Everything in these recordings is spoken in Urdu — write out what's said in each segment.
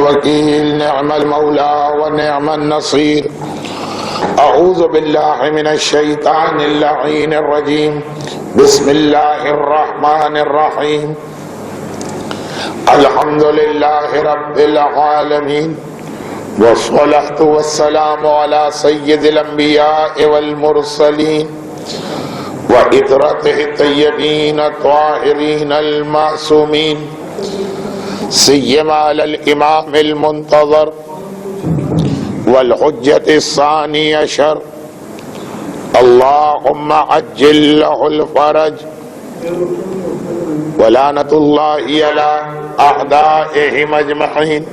الوكيل نعم المولى ونعم النصير. أعوذ بالله من الشيطان اللعين الرجيم. بسم الله الرحمن الرحيم. الحمد لله رب العالمين، والصلاة والسلام على سيد الأنبياء والمرسلين وإطرته الطيبين الطاهرين المعصومين، سيما على الإمام المنتظر والحجة الثاني عشر، اللهم عجل له الفرج، ولعنة الله على أعدائهم أجمعين.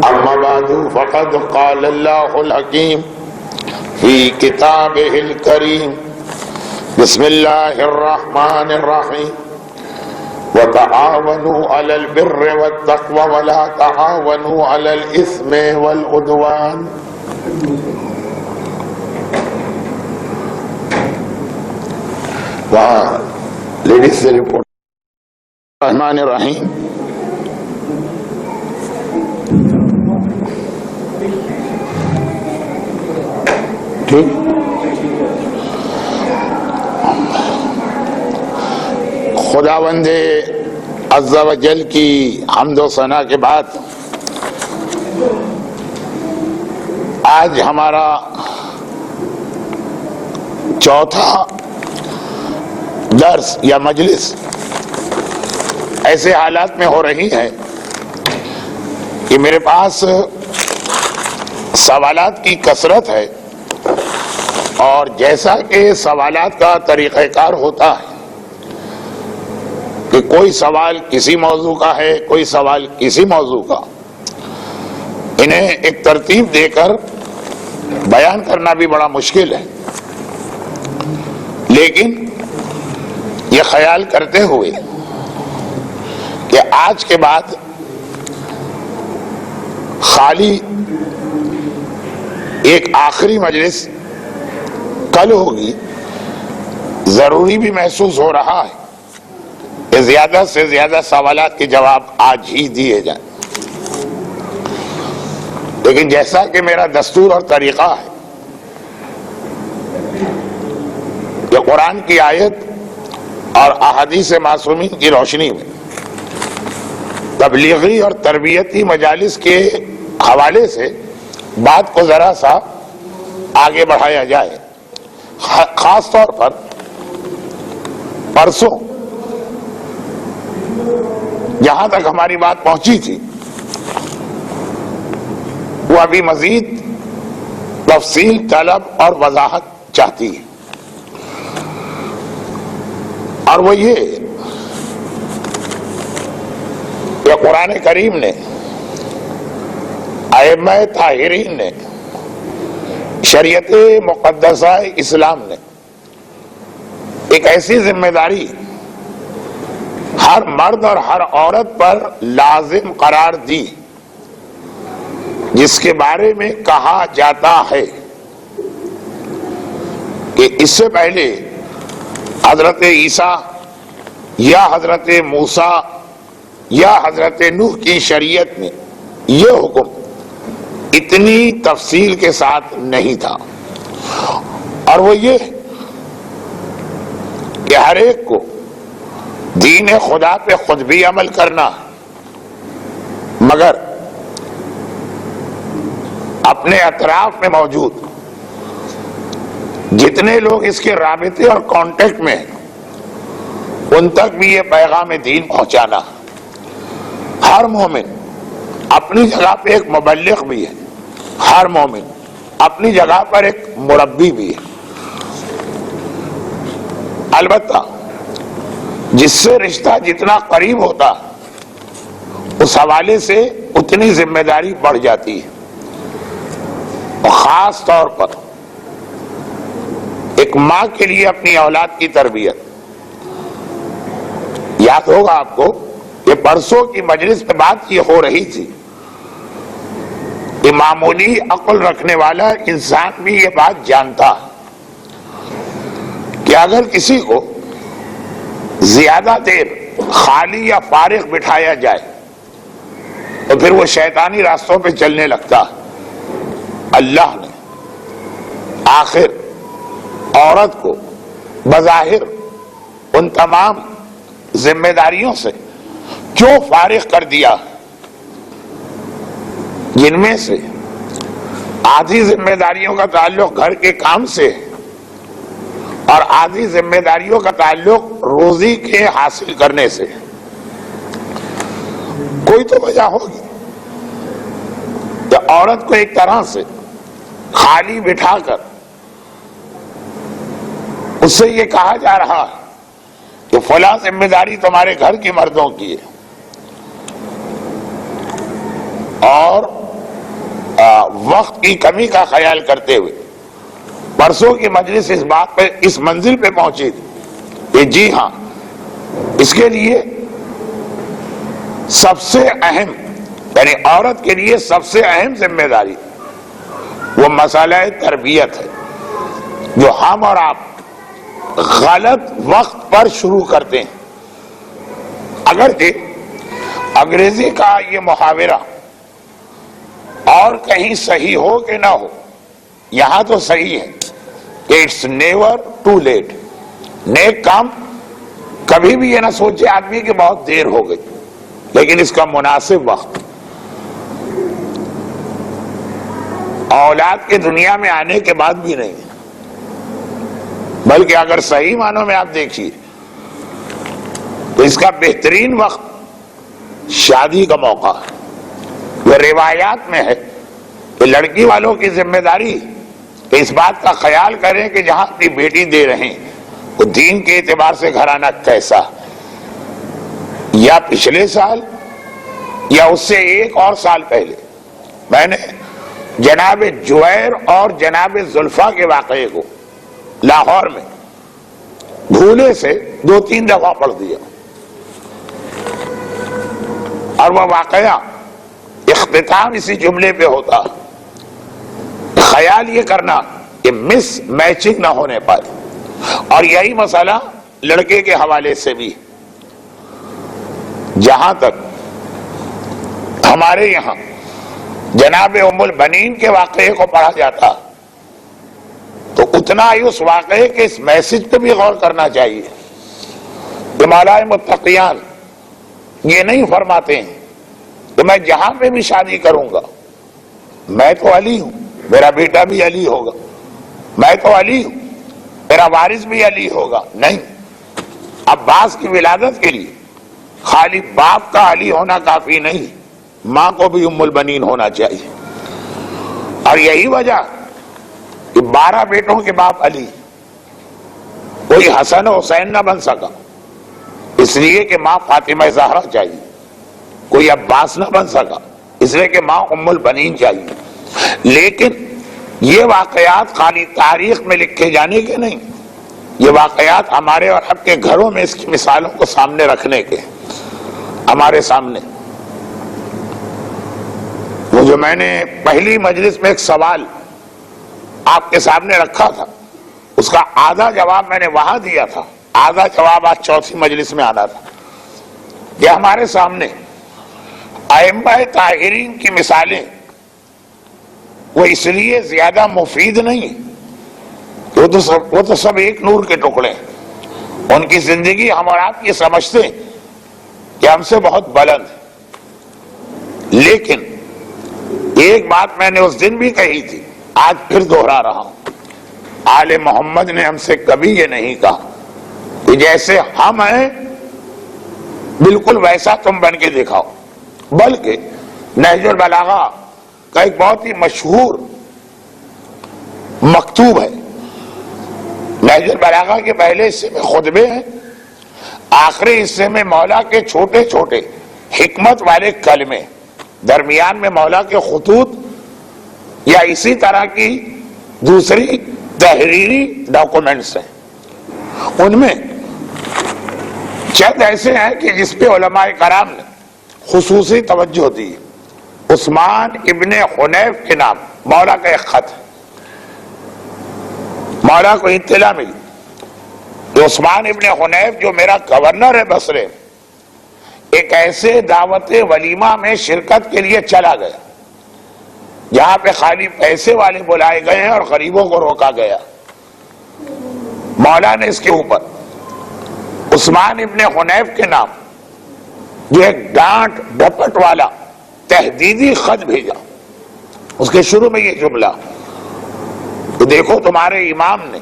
أما بعد، فقد قال الله الحكيم في كتابه الكريم: بسم الله الرحمن الرحيم. وتعاونوا على البر والتقوى ولا تعاونوا على الإثم والعدوان. لیڈیز سے رپورٹ. الرحمن الرحیم. ٹھیک. خداوند عز و جل کی حمد و ثنا کے بعد آج ہمارا چوتھا درس یا مجلس ایسے حالات میں ہو رہی ہے کہ میرے پاس سوالات کی کثرت ہے، اور جیسا کہ سوالات کا طریقہ کار ہوتا ہے کہ کوئی سوال کسی موضوع کا ہے، کوئی سوال کسی موضوع کا، انہیں ایک ترتیب دے کر بیان کرنا بھی بڑا مشکل ہے. لیکن یہ خیال کرتے ہوئے کہ آج کے بعد خالی ایک آخری مجلس کل ہوگی، ضروری بھی محسوس ہو رہا ہے کہ زیادہ سے زیادہ سوالات کے جواب آج ہی دیے جائیں. لیکن جیسا کہ میرا دستور اور طریقہ ہے کہ قرآن کی آیت اور احادیث معصومین کی روشنی میں تبلیغی اور تربیتی مجالس کے حوالے سے بات کو ذرا سا آگے بڑھایا جائے. خاص طور پر پرسوں جہاں تک ہماری بات پہنچی تھی وہ ابھی مزید تفصیل طلب اور وضاحت چاہتی ہے، اور وہ یہ کہ قرآن کریم نے، ائمہ طاہرین نے، شریعت مقدسہ اسلام نے ایک ایسی ذمہ داری ہر مرد اور ہر عورت پر لازم قرار دی جس کے بارے میں کہا جاتا ہے کہ اس سے پہلے حضرت عیسیٰ یا حضرت موسیٰ یا حضرت نوح کی شریعت میں یہ حکم اتنی تفصیل کے ساتھ نہیں تھا، اور وہ یہ کہ ہر ایک کو دین خدا پہ خود بھی عمل کرنا، مگر اپنے اطراف میں موجود جتنے لوگ اس کے رابطے اور کانٹیکٹ میں ہیں ان تک بھی یہ پیغام دین پہنچانا. ہر مومن اپنی جگہ پہ ایک مبلغ بھی ہے، ہر مومن اپنی جگہ پر ایک مربی بھی ہے. البتہ جس سے رشتہ جتنا قریب ہوتا اس حوالے سے اتنی ذمہ داری بڑھ جاتی ہے. اور خاص طور پر ایک ماں کے لیے اپنی اولاد کی تربیت. یاد ہوگا آپ کو کہ پرسوں کی مجلس میں بات یہ ہو رہی تھی کہ معمولی عقل رکھنے والا انسان بھی یہ بات جانتا کہ اگر کسی کو زیادہ دیر خالی یا فارغ بٹھایا جائے تو پھر وہ شیطانی راستوں پہ چلنے لگتا. اللہ نے آخر عورت کو بظاہر ان تمام ذمہ داریوں سے کیوں فارغ کر دیا جن میں سے آدھی ذمہ داریوں کا تعلق گھر کے کام سے اور آدھی ذمہ داریوں کا تعلق روزی کے حاصل کرنے سے. کوئی تو وجہ ہوگی کہ عورت کو ایک طرح سے خالی بٹھا کر اس سے یہ کہا جا رہا ہے کہ فلاں ذمہ داری تمہارے گھر کی مردوں کی ہے، اور وقت کی کمی کا خیال کرتے ہوئے پرسوں کی مجلس اس بات پہ اس منزل پہ پہنچی تھی کہ جی ہاں، اس کے لیے سب سے اہم، یعنی عورت کے لیے سب سے اہم ذمہ داری وہ مسئلہ تربیت ہے جو ہم اور آپ غلط وقت پر شروع کرتے ہیں. اگرچہ انگریزی کا یہ محاورہ اور کہیں صحیح ہو کہ نہ ہو، یہاں تو صحیح ہے کہ اٹس نیور ٹو لیٹ. نیک کام کبھی بھی یہ نہ سوچے آدمی کہ بہت دیر ہو گئی، لیکن اس کا مناسب وقت اولاد کے دنیا میں آنے کے بعد بھی نہیں، بلکہ اگر صحیح معنوں میں آپ دیکھیے تو اس کا بہترین وقت شادی کا موقع ہے. وہ روایات میں ہے کہ لڑکی والوں کی ذمہ داری کہ اس بات کا خیال کریں کہ جہاں اپنی بیٹی دے رہے ہیں وہ دین کے اعتبار سے گھرانہ کیسا، یا پچھلے سال یا اس سے ایک اور سال پہلے میں نے جناب جویر اور جناب زلفا کے واقعے کو لاہور میں بھولے سے 2-3 دفعہ پڑھ دیا، اور وہ واقعہ اختتام اسی جملے پہ ہوتا، خیال یہ کرنا کہ مس میچنگ نہ ہونے پائے. اور یہی مسئلہ لڑکے کے حوالے سے بھی، جہاں تک ہمارے یہاں جناب ام البنین کے واقعے کو پڑھا جاتا تو اتنا ہی اس واقعے کے اس میسج پہ بھی غور کرنا چاہیے کہ مولا متقیان یہ نہیں فرماتے ہیں کہ میں جہاں پہ بھی شادی کروں گا میں تو علی ہوں، میرا بیٹا بھی علی ہوگا، میں تو علی ہوں، میرا وارث بھی علی ہوگا. نہیں، عباس کی ولادت کے لیے خالی باپ کا علی ہونا کافی نہیں، ماں کو بھی ام البنین ہونا چاہیے. اور یہی وجہ کہ 12 بیٹوں کے باپ علی، کوئی حسن و حسین نہ بن سکا اس لیے کہ ماں فاطمہ زہرا چاہیے، کوئی عباس نہ بن سکا اس لیے کہ ماں ام البنین چاہیے. لیکن یہ واقعات خالی تاریخ میں لکھے جانے کے نہیں، یہ واقعات ہمارے اور آپ کے گھروں میں اس کی مثالوں کو سامنے رکھنے کے. ہمارے سامنے وہ جو میں نے پہلی مجلس میں ایک سوال آپ کے سامنے رکھا تھا اس کا آدھا جواب میں نے وہاں دیا تھا، آدھا جواب آج چوتھی مجلس میں آنا تھا. کہ ہمارے سامنے ائمہ طاہرین کی مثالیں وہ اس لیے زیادہ مفید نہیں، وہ تو سب ایک نور کے ٹکڑے ہیں، ان کی زندگی ہم اور آپ یہ سمجھتے ہیں کہ ہم سے بہت بلند ہے. لیکن ایک بات میں نے اس دن بھی کہی تھی، آج پھر دوہرا رہا ہوں، آل محمد نے ہم سے کبھی یہ نہیں کہا کہ جیسے ہم ہیں بالکل ویسا تم بن کے دکھاؤ، بلکہ نہج البلاغہ کا ایک بہت ہی مشہور مکتوب ہے. نہج البلاغہ کے پہلے حصے میں خطبے ہیں، آخری حصے میں مولا کے چھوٹے چھوٹے حکمت والے کلمے، درمیان میں مولا کے خطوط یا اسی طرح کی دوسری تحریری ڈاکومنٹس ہیں. ان میں چند ایسے ہیں کہ جس پہ علماء کرام نے خصوصی توجہ دی. عثمان ابن حنیف کے نام مولا کا ایک خط ہے. مولا کو اطلاع ملی کہ عثمان ابن حنیف جو میرا گورنر ہے بصرے، ایک ایسے دعوت ولیمہ میں شرکت کے لیے چلا گیا جہاں پہ خالی پیسے والے بلائے گئے ہیں اور غریبوں کو روکا گیا. مولا نے اس کے اوپر عثمان ابن حنیف کے نام جو ایک ڈانٹ ڈپٹ والا تہدیدی خط بھیجا. اس کے شروع میں یہ جملہ کہ دیکھو تمہارے امام نے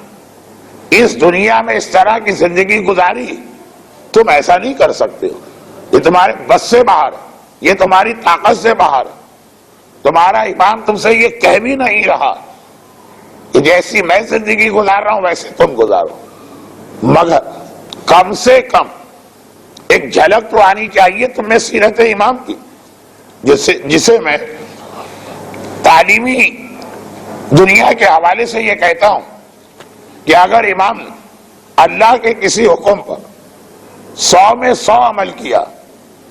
اس دنیا میں اس طرح کی زندگی گزاری، تم ایسا نہیں کر سکتے ہو، یہ تمہارے بس سے باہر ہے، یہ تمہاری طاقت سے باہر ہے. تمہارا امام تم سے یہ کہہ بھی نہیں رہا کہ جیسی میں زندگی گزار رہا ہوں ویسے تم گزارو، مگر کم سے کم ایک جھلک تو آنی چاہیے تم میں سیرت امام کی، جسے میں تعلیمی دنیا کے حوالے سے یہ کہتا ہوں کہ اگر امام نے اللہ کے کسی حکم پر 100 میں 100 عمل کیا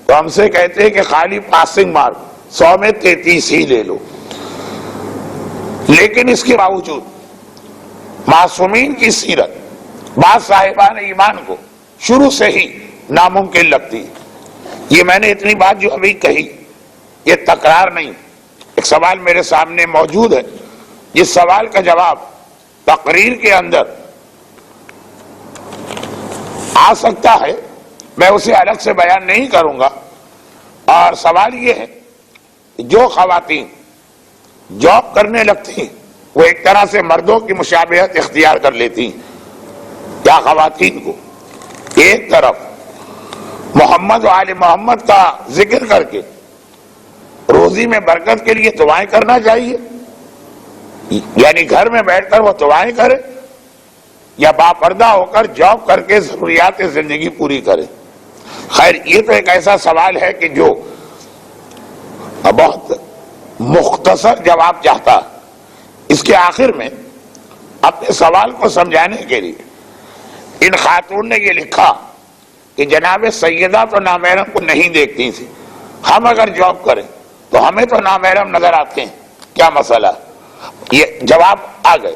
تو ہم سے کہتے ہیں کہ خالی پاسنگ مارک 100 میں 33 ہی لے لو. لیکن اس کے باوجود معصومین کی سیرت بعض صاحبان ایمان کو شروع سے ہی ناممکن لگتی. یہ میں نے اتنی بات جو ابھی کہی یہ تکرار نہیں. ایک سوال میرے سامنے موجود ہے، جس سوال کا جواب تقریر کے اندر آ سکتا ہے، میں اسے الگ سے بیان نہیں کروں گا. اور سوال یہ ہے کہ جو خواتین جاب کرنے لگتی ہیں وہ ایک طرح سے مردوں کی مشابہت اختیار کر لیتی ہیں. کیا خواتین کو ایک طرف محمد و آل محمد کا ذکر کر کے روزی میں برکت کے لیے دعائیں کرنا چاہیے، یعنی گھر میں بیٹھ کر وہ دعائیں کرے، یا باپردہ ہو کر جاب کر کے ضروریات زندگی پوری کرے؟ خیر یہ تو ایک ایسا سوال ہے کہ جو بہت مختصر جواب چاہتا. اس کے آخر میں اپنے سوال کو سمجھانے کے لیے ان خاتون نے یہ لکھا کہ جناب سیدہ تو نامحرم کو نہیں دیکھتی تھی، ہم اگر جاب کریں تو ہمیں تو نامحرم نظر آتے ہیں، کیا مسئلہ؟ یہ جواب آ گئے.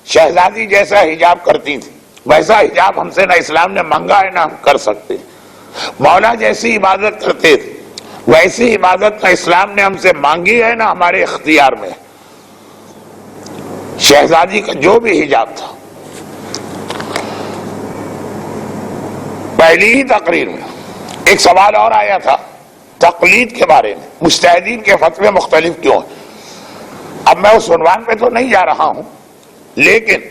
شہزادی جیسا حجاب کرتی تھی ویسا حجاب ہم سے نہ اسلام نے مانگا ہے نہ ہم کر سکتے. مولا جیسی عبادت کرتے تھے ویسی عبادت نہ اسلام نے ہم سے مانگی ہے نہ ہمارے اختیار میں. شہزادی کا جو بھی حجاب تھا، پہلی ہی تقریر میں ایک سوال اور آیا تھا تقلید کے بارے میں، مجتہدین کے فتوے مختلف کیوں ہیں. اب میں اس عنوان پہ تو نہیں جا رہا ہوں، لیکن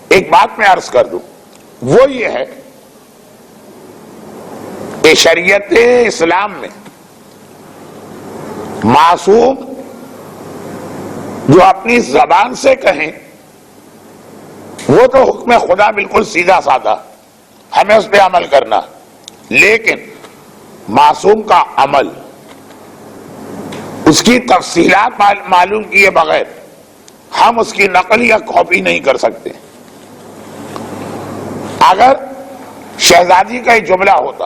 ایک بات میں عرض کر دوں، وہ یہ ہے کہ شریعت اسلام میں معصوم جو اپنی زبان سے کہیں وہ تو حکم خدا بالکل سیدھا سادہ، ہمیں اس پہ عمل کرنا، لیکن معصوم کا عمل، اس کی تفصیلات معلوم کیے بغیر ہم اس کی نقل یا کاپی نہیں کر سکتے. اگر شہزادی کا یہ جملہ ہوتا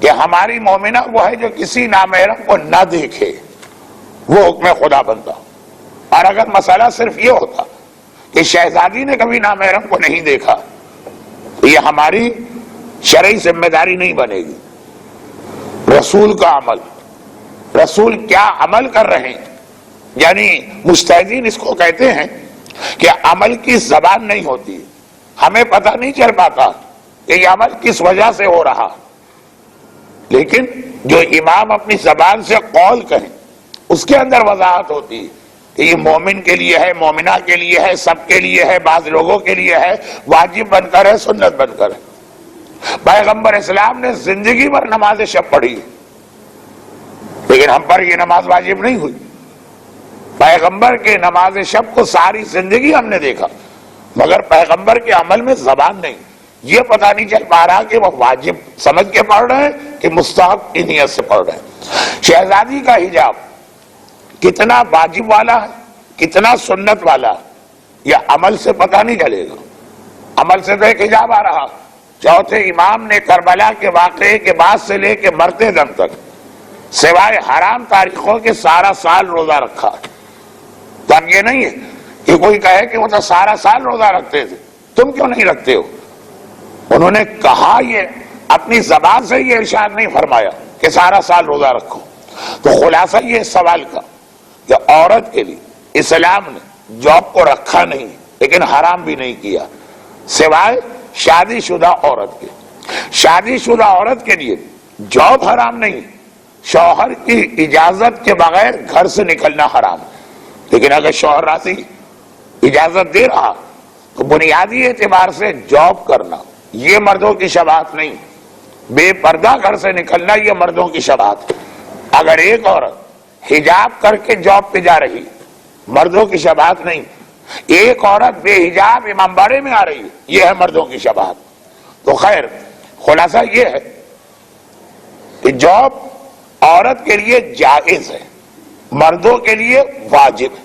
کہ ہماری مومنہ وہ ہے جو کسی نامحرم کو نہ دیکھے، وہ حکم خدا بنتا. اور اگر مسئلہ صرف یہ ہوتا کہ شہزادی نے کبھی نامحرم کو نہیں دیکھا تو یہ ہماری شرعی ذمہ داری نہیں بنے گی. رسول کا عمل، رسول کیا عمل کر رہے ہیں، یعنی مجتہدین اس کو کہتے ہیں کہ عمل کی زبان نہیں ہوتی، ہمیں پتہ نہیں چل پاتا کہ یہ عمل کس وجہ سے ہو رہا، لیکن جو امام اپنی زبان سے قول کہیں اس کے اندر وضاحت ہوتی ہے کہ یہ مومن کے لیے ہے، مومنہ کے لیے ہے، سب کے لیے ہے، بعض لوگوں کے لیے ہے، واجب بن کر ہے، سنت بن کر ہے. پیغمبر اسلام نے زندگی بھر نماز شب پڑھی لیکن ہم پر یہ نماز واجب نہیں ہوئی. پیغمبر کے نماز شب کو ساری زندگی ہم نے دیکھا، مگر پیغمبر کے عمل میں زبان نہیں. یہ پتہ نہیں چل پا رہا کہ وہ واجب سمجھ کے پڑھ رہے ہیں کہ مستحب کی نیت سے پڑھ رہے ہیں. شہزادی کا حجاب کتنا واجب والا ہے، کتنا سنت والا ہے، یہ عمل سے پتہ نہیں چلے گا. عمل سے تو ایک حجاب آ رہا. چوتھے امام نے کربلا کے واقعے کے بعد سے لے کے مرتے دم تک سوائے حرام تاریخوں کے سارا سال روزہ رکھا. تو اب یہ نہیں ہے کہ کوئی کہے کہ وہ تو سارا سال روزہ رکھتے تھے، تم کیوں نہیں رکھتے ہو؟ انہوں نے کہا یہ اپنی زبان سے یہ ارشاد نہیں فرمایا کہ سارا سال روزہ رکھو. تو خلاصہ یہ سوال کا کہ عورت کے لیے اسلام نے جاب کو رکھا نہیں لیکن حرام بھی نہیں کیا سوائے شادی شدہ عورت کے. شادی شدہ عورت کے لیے جاب حرام نہیں، شوہر کی اجازت کے بغیر گھر سے نکلنا حرام. لیکن اگر شوہر راضی اجازت دے رہا تو بنیادی اعتبار سے جاب کرنا یہ مردوں کی شباہت نہیں، بے پردہ گھر سے نکلنا یہ مردوں کی شباہت. اگر ایک عورت حجاب کر کے جاب پہ جا رہی مردوں کی شباہت نہیں، ایک عورت بے حجاب امام باڑے میں آ رہی یہ ہے مردوں کی شباہت. تو خیر خلاصہ یہ ہے کہ جاب عورت کے لیے جائز ہے، مردوں کے لیے واجب ہے.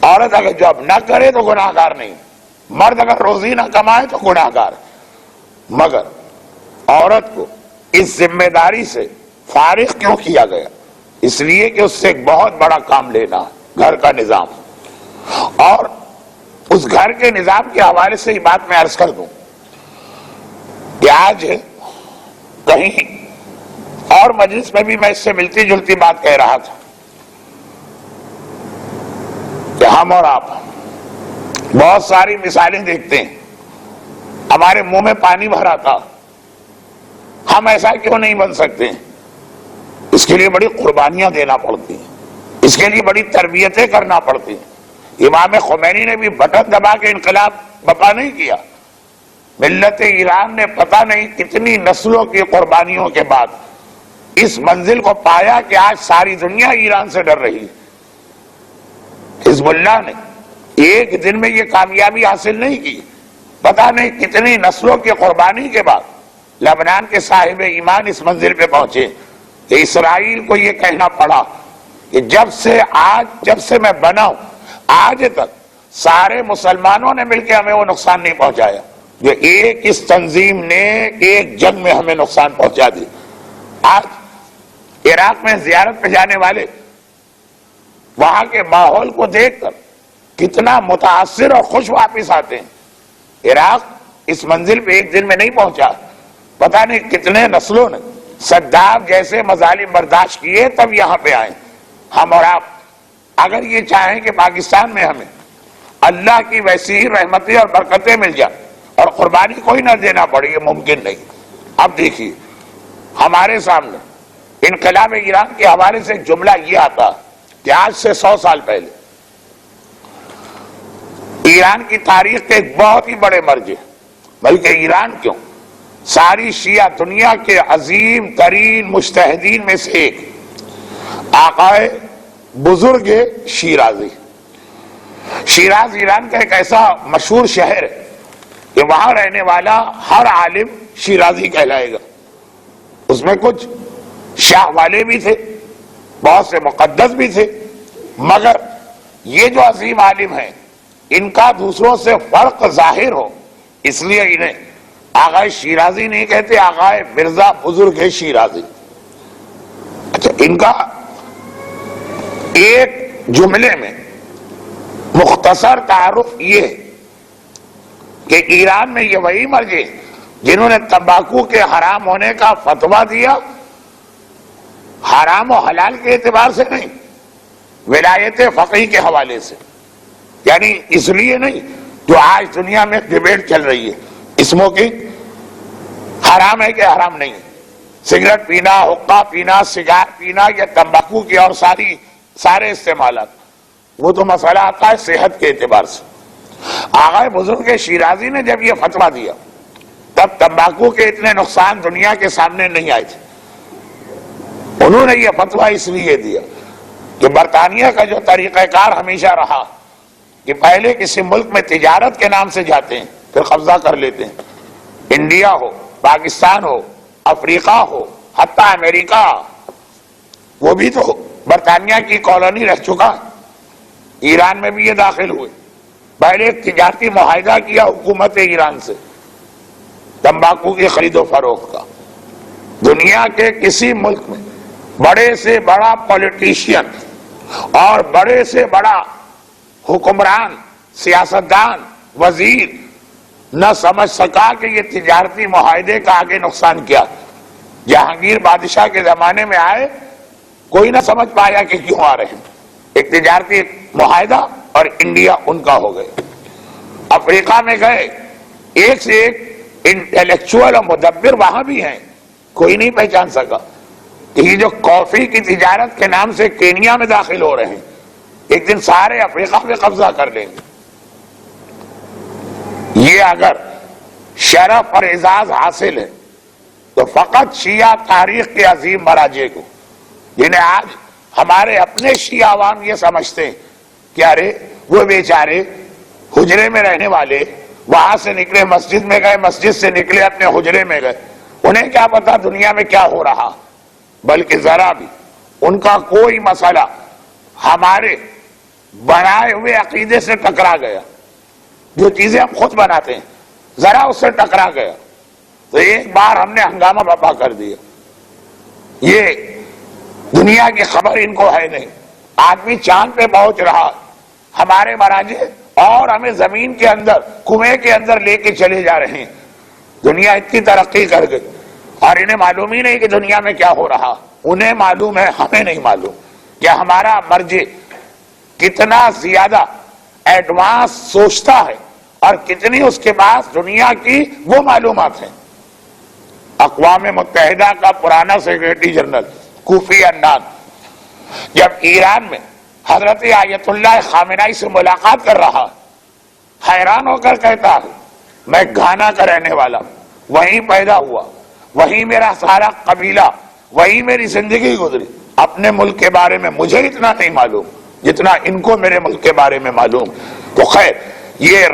عورت اگر جاب نہ کرے تو گناہ گار نہیں، مرد اگر روزی نہ کمائے تو گناہ گار. مگر عورت کو اس ذمہ داری سے فارغ کیوں کیا گیا؟ اس لیے کہ اس سے ایک بہت بڑا کام لینا گھر کا نظام. اور اس گھر کے نظام کے حوالے سے یہ بات میں عرض کر دوں کہ آج کہیں اور مجلس میں بھی میں اس سے ملتی جلتی بات کہہ رہا تھا کہ ہم اور آپ بہت ساری مثالیں دیکھتے ہیں، ہمارے منہ میں پانی بھرا تھا. ہم ایسا کیوں نہیں بن سکتے؟ اس کے لیے بڑی قربانیاں دینا پڑتی ہیں، اس کے لیے بڑی تربیتیں کرنا پڑتی ہیں. امام خمینی نے بھی بٹن دبا کے انقلاب بپا نہیں کیا. ملت ایران نے پتہ نہیں کتنی نسلوں کی قربانیوں کے بعد اس منزل کو پایا کہ آج ساری دنیا ایران سے ڈر رہی. حزب اللہ نے ایک دن میں یہ کامیابی حاصل نہیں کی، پتہ نہیں کتنی نسلوں کی قربانی کے بعد لبنان کے صاحب ایمان اس منزل پہ پہنچے کہ اسرائیل کو یہ کہنا پڑا کہ جب سے میں بنا ہوں آج تک سارے مسلمانوں نے مل کے ہمیں وہ نقصان نہیں پہنچایا جو ایک اس تنظیم نے ایک جنگ میں ہمیں نقصان پہنچا دی. آج عراق میں زیارت پہ جانے والے وہاں کے ماحول کو دیکھ کر کتنا متاثر اور خوش واپس آتے ہیں. عراق اس منزل پہ ایک دن میں نہیں پہنچا، پتہ نہیں کتنے نسلوں نے صدام جیسے مظالم برداشت کیے تب یہاں پہ آئے. ہم اور آپ اگر یہ چاہیں کہ پاکستان میں ہمیں اللہ کی ویسی رحمتیں اور برکتیں مل جائیں اور قربانی کوئی نہ دینا پڑے، یہ ممکن نہیں. اب دیکھیے ہمارے سامنے انقلاب ایران کے حوالے سے ایک جملہ یہ آتا کہ آج سے 100 سال پہلے ایران کی تاریخ کے ایک بہت ہی بڑے مرجع، بلکہ ایران کیوں ساری شیعہ دنیا کے عظیم ترین مجتہدین میں سے ایک آقائے بزرگ شیرازی. شیراز ایران کا ایک ایسا مشہور شہر ہے کہ وہاں رہنے والا ہر عالم شیرازی کہلائے گا. اس میں کچھ شاہ والے بھی تھے، بہت سے مقدس بھی تھے، مگر یہ جو عظیم عالم ہیں ان کا دوسروں سے فرق ظاہر ہو اس لیے انہیں آغائے شیرازی نہیں کہتے، آغائے مرزا بزرگ شیرازی. اچھا، ان کا ایک جملے میں مختصر تعارف یہ ہے کہ ایران میں یہ وہی مرجع جنہوں نے تمباکو کے حرام ہونے کا فتویٰ دیا، حرام و حلال کے اعتبار سے نہیں، ولایت فقیہ کے حوالے سے. یعنی اس لیے نہیں جو آج دنیا میں ڈیبیٹ چل رہی ہے اسموکنگ حرام ہے کہ حرام نہیں، سگریٹ پینا، حقہ پینا، سگار پینا یا تمباکو کی اور سارے استعمالات، وہ تو مسئلہ آتا ہے صحت کے اعتبار سے. آغائے بزرگ شیرازی نے جب یہ فتویٰ دیا تب تمباکو کے اتنے نقصان دنیا کے سامنے نہیں آئے تھے. انہوں نے یہ فتویٰ اس لیے دیا کہ برطانیہ کا جو طریقہ کار ہمیشہ رہا کہ پہلے کسی ملک میں تجارت کے نام سے جاتے ہیں پھر قبضہ کر لیتے ہیں، انڈیا ہو، پاکستان ہو، افریقہ ہو، حتیٰ امریکہ، وہ بھی تو برطانیہ کی کالونی رہ چکا. ایران میں بھی یہ داخل ہوئے. پہلے ایک تجارتی معاہدہ کیا حکومت ایران سے تمباکو کی خرید و فروخت کا. دنیا کے کسی ملک میں بڑے سے بڑا پولیٹیشین اور بڑے سے بڑا حکمران، سیاستدان، وزیر نہ سمجھ سکا کہ یہ تجارتی معاہدے کا آگے نقصان کیا. جہانگیر بادشاہ کے زمانے میں آئے, کوئی نہ سمجھ پایا کہ کیوں آ رہے ہیں. ایک تجارتی معاہدہ اور انڈیا ان کا ہو گئے. افریقہ میں گئے, ایک سے ایک انٹلیکچوئل اور مدبر وہاں بھی ہیں, کوئی نہیں پہچان سکا کہ یہ جو کافی کی تجارت کے نام سے کینیا میں داخل ہو رہے ہیں, ایک دن سارے افریقہ میں قبضہ کر لیں گے. یہ اگر شرف اور اعزاز حاصل ہے تو فقط شیعہ تاریخ کے عظیم مراجع کو, جنہیں آج ہمارے اپنے شیعہ عوام یہ سمجھتے ہیں کہ ارے وہ بیچارے حجرے میں رہنے والے, وہاں سے نکلے مسجد میں گئے, مسجد سے نکلے اپنے حجرے میں گئے, انہیں کیا پتا دنیا میں کیا ہو رہا. بلکہ ذرا بھی ان کا کوئی مسئلہ ہمارے بنائے ہوئے عقیدے سے ٹکرا گیا, جو چیزیں ہم خود بناتے ہیں ذرا اس سے ٹکرا گیا تو ایک بار ہم نے ہنگامہ برپا کر دیا. یہ دنیا کی خبر ان کو ہے نہیں. آدمی چاند پہ پہنچ رہا, ہمارے مراجع اور ہمیں زمین کے اندر کنویں کے اندر لے کے چلے جا رہے ہیں. دنیا اتنی ترقی کر گئی اور انہیں معلوم ہی نہیں کہ دنیا میں کیا ہو رہا. انہیں معلوم ہے, ہمیں نہیں معلوم کہ ہمارا مرجع کتنا زیادہ ایڈوانس سوچتا ہے اور کتنی اس کے پاس دنیا کی وہ معلومات ہیں. اقوام متحدہ کا پرانا سیکریٹری جنرل کوفی عنان جب ایران میں حضرت آیت اللہ خامنائی سے ملاقات کر رہا, حیران ہو کر کہتا ہے میں گھانا کا رہنے والا, وہیں پیدا ہوا, وہیں میرا سارا قبیلہ, وہیں میری زندگی گزری. اپنے ملک کے بارے میں مجھے اتنا نہیں معلوم جتنا ان کو میرے ملک کے بارے میں معلوم. تو خیر, یہ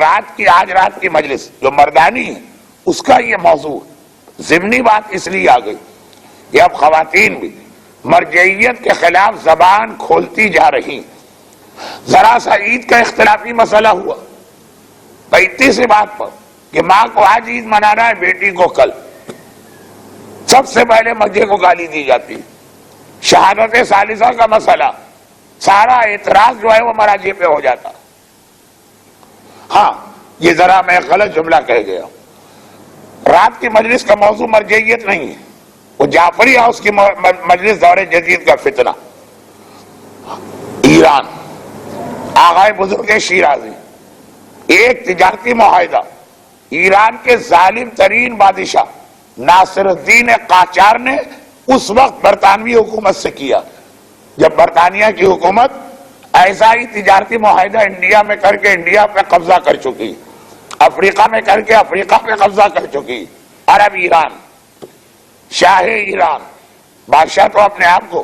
آج رات کی مجلس جو مردانی ہے اس کا یہ موضوع ضمنی بات اس لیے آ گئی کہ اب خواتین بھی مرجعیت کے خلاف زبان کھولتی جا رہی. ذرا سا عید کا اختلافی مسئلہ ہوا, بیٹی سے بات پر کہ ماں کو آج عید منانا ہے, بیٹی کو کل, سب سے پہلے مرجع کو گالی دی جاتی. شہادت ثالثہ کا مسئلہ, سارا اعتراض جو ہے وہ مراجع پہ ہو جاتا. ہاں, یہ ذرا میں غلط جملہ کہہ گیا. رات کی مجلس کا موضوع مرجعیت نہیں ہے, وہ جعفری ہاؤس کی مجلس دور جدید کا فتنہ. ایران, آغائے بزرگ شیرازی, ایک تجارتی معاہدہ ایران کے ظالم ترین بادشاہ ناصر الدین قاجار نے اس وقت برطانوی حکومت سے کیا جب برطانیہ کی حکومت ایسا ہی تجارتی معاہدہ انڈیا میں کر کے انڈیا پہ قبضہ کر چکی, افریقہ میں کر کے افریقہ پہ قبضہ کر چکی. اور اب ایران, شاہ ایران, بادشاہ تو اپنے آپ کو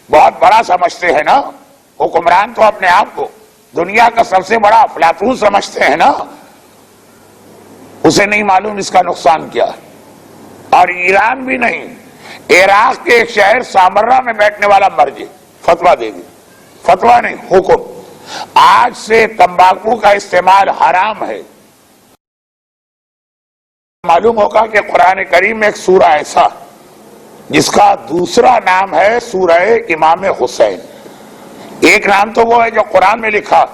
بہت بڑا سمجھتے ہیں نا, حکمران تو اپنے آپ کو دنیا کا سب سے بڑا افلاطون سمجھتے ہیں نا, اسے نہیں معلوم اس کا نقصان کیا ہے. اور ایران بھی نہیں, عراق کے ایک شہر سامرہ میں بیٹھنے والا مرجع فتویٰ دے دی, فتویٰ نہیں حکم, آج سے تمباکو کا استعمال حرام ہے. معلوم ہوگا کہ قرآن کریم میں ایک سورہ ایسا جس کا دوسرا نام ہے سورہ امام حسین. ایک نام تو وہ ہے جو قرآن میں لکھا,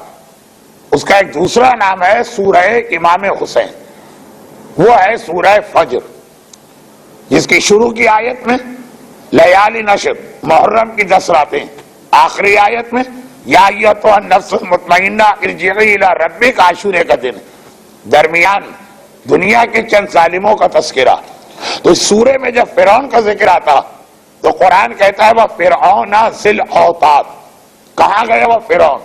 اس کا ایک دوسرا نام ہے سورہ امام حسین, وہ ہے سورہ فجر, جس کی شروع کی آیت میں لیالی نشر, محرم کی 10 راتیں, آخری آیت میں یا ایتھا النفس المطمئنہ ارجعی الی ربک, عاشورے کا دن, درمیان دنیا کے چند ظالموں کا تذکرہ. تو اس سورے میں جب فرعون کا ذکر آتا تو قرآن کہتا ہے وہ فرعون ذی الاوتاد. کہاں گیا وہ فرعون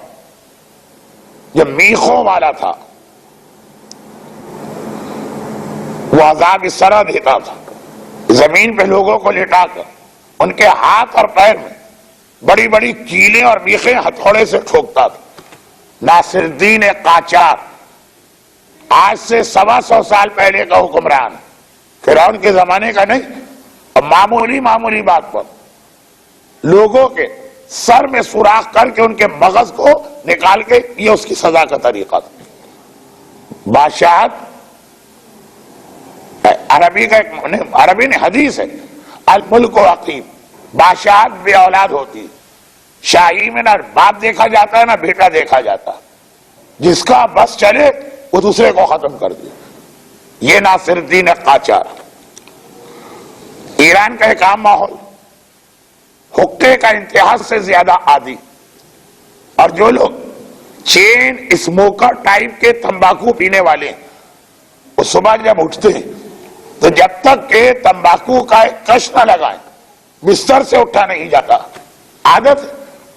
جو میخوں والا تھا, وہ عذاب اس طرح دیتا تھا, زمین پہ لوگوں کو لٹا کر ان کے ہاتھ اور پیر میں بڑی بڑی کیلیں اور میخیں ہتھوڑے سے ٹھوکتا تھا. ناصر الدین قاجار آج سے 125 سال پہلے کا حکمران, فرعون کے زمانے کا نہیں. اور معمولی بات پر لوگوں کے سر میں سوراخ کر کے ان کے مغز کو نکال کے, یہ اس کی سزا کا طریقہ تھا. بادشاہت عربی کا ایک عربی نے حدیث ہے, الملک عقیم, بادشاہت بے اولاد ہوتی. شاہی میں نہ باپ دیکھا جاتا ہے نہ بیٹا دیکھا جاتا, جس کا بس چلے وہ دوسرے کو ختم کر دے. یہ ناصر الدین قاچار، ایران کا ایک عام ماحول، حقے کا انتہا سے زیادہ عادی، اور جو لوگ چین اسموکر ٹائپ کے تمباکو پینے والے ہیں، وہ صبح جب اٹھتے ہیں تو جب تک کہ تمباکو کا ایک کش نہ لگائیں بستر سے اٹھا نہیں جاتا۔ عادت ہے،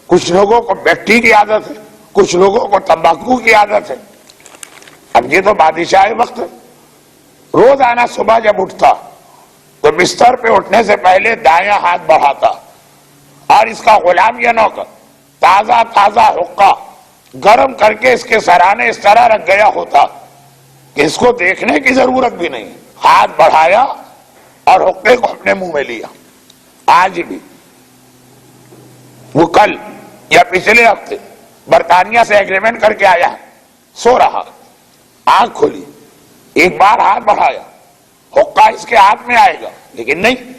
کچھ لوگوں کو بیکٹی کی عادت ہے، کچھ لوگوں کو تمباکو کی عادت ہے۔ اب یہ تو بادشاہ وقت ہے، روزانہ صبح جب اٹھتا تو بستر پہ اٹھنے سے پہلے دایاں ہاتھ بڑھاتا، اور اس کا غلام یا نوکر تازہ تازہ حقہ گرم کر کے اس کے سرانے اس طرح رکھ گیا ہوتا کہ اس کو دیکھنے کی ضرورت بھی نہیں، ہاتھ بڑھایا اور حقے کو اپنے منہ میں لیا۔ آج بھی وہ کل یا پچھلے ہفتے برطانیہ سے ایگریمنٹ کر کے آیا، سو رہا، آنکھ کھولی، ایک بار ہاتھ بڑھایا، حقہ اس کے ہاتھ میں آئے گا، لیکن نہیں،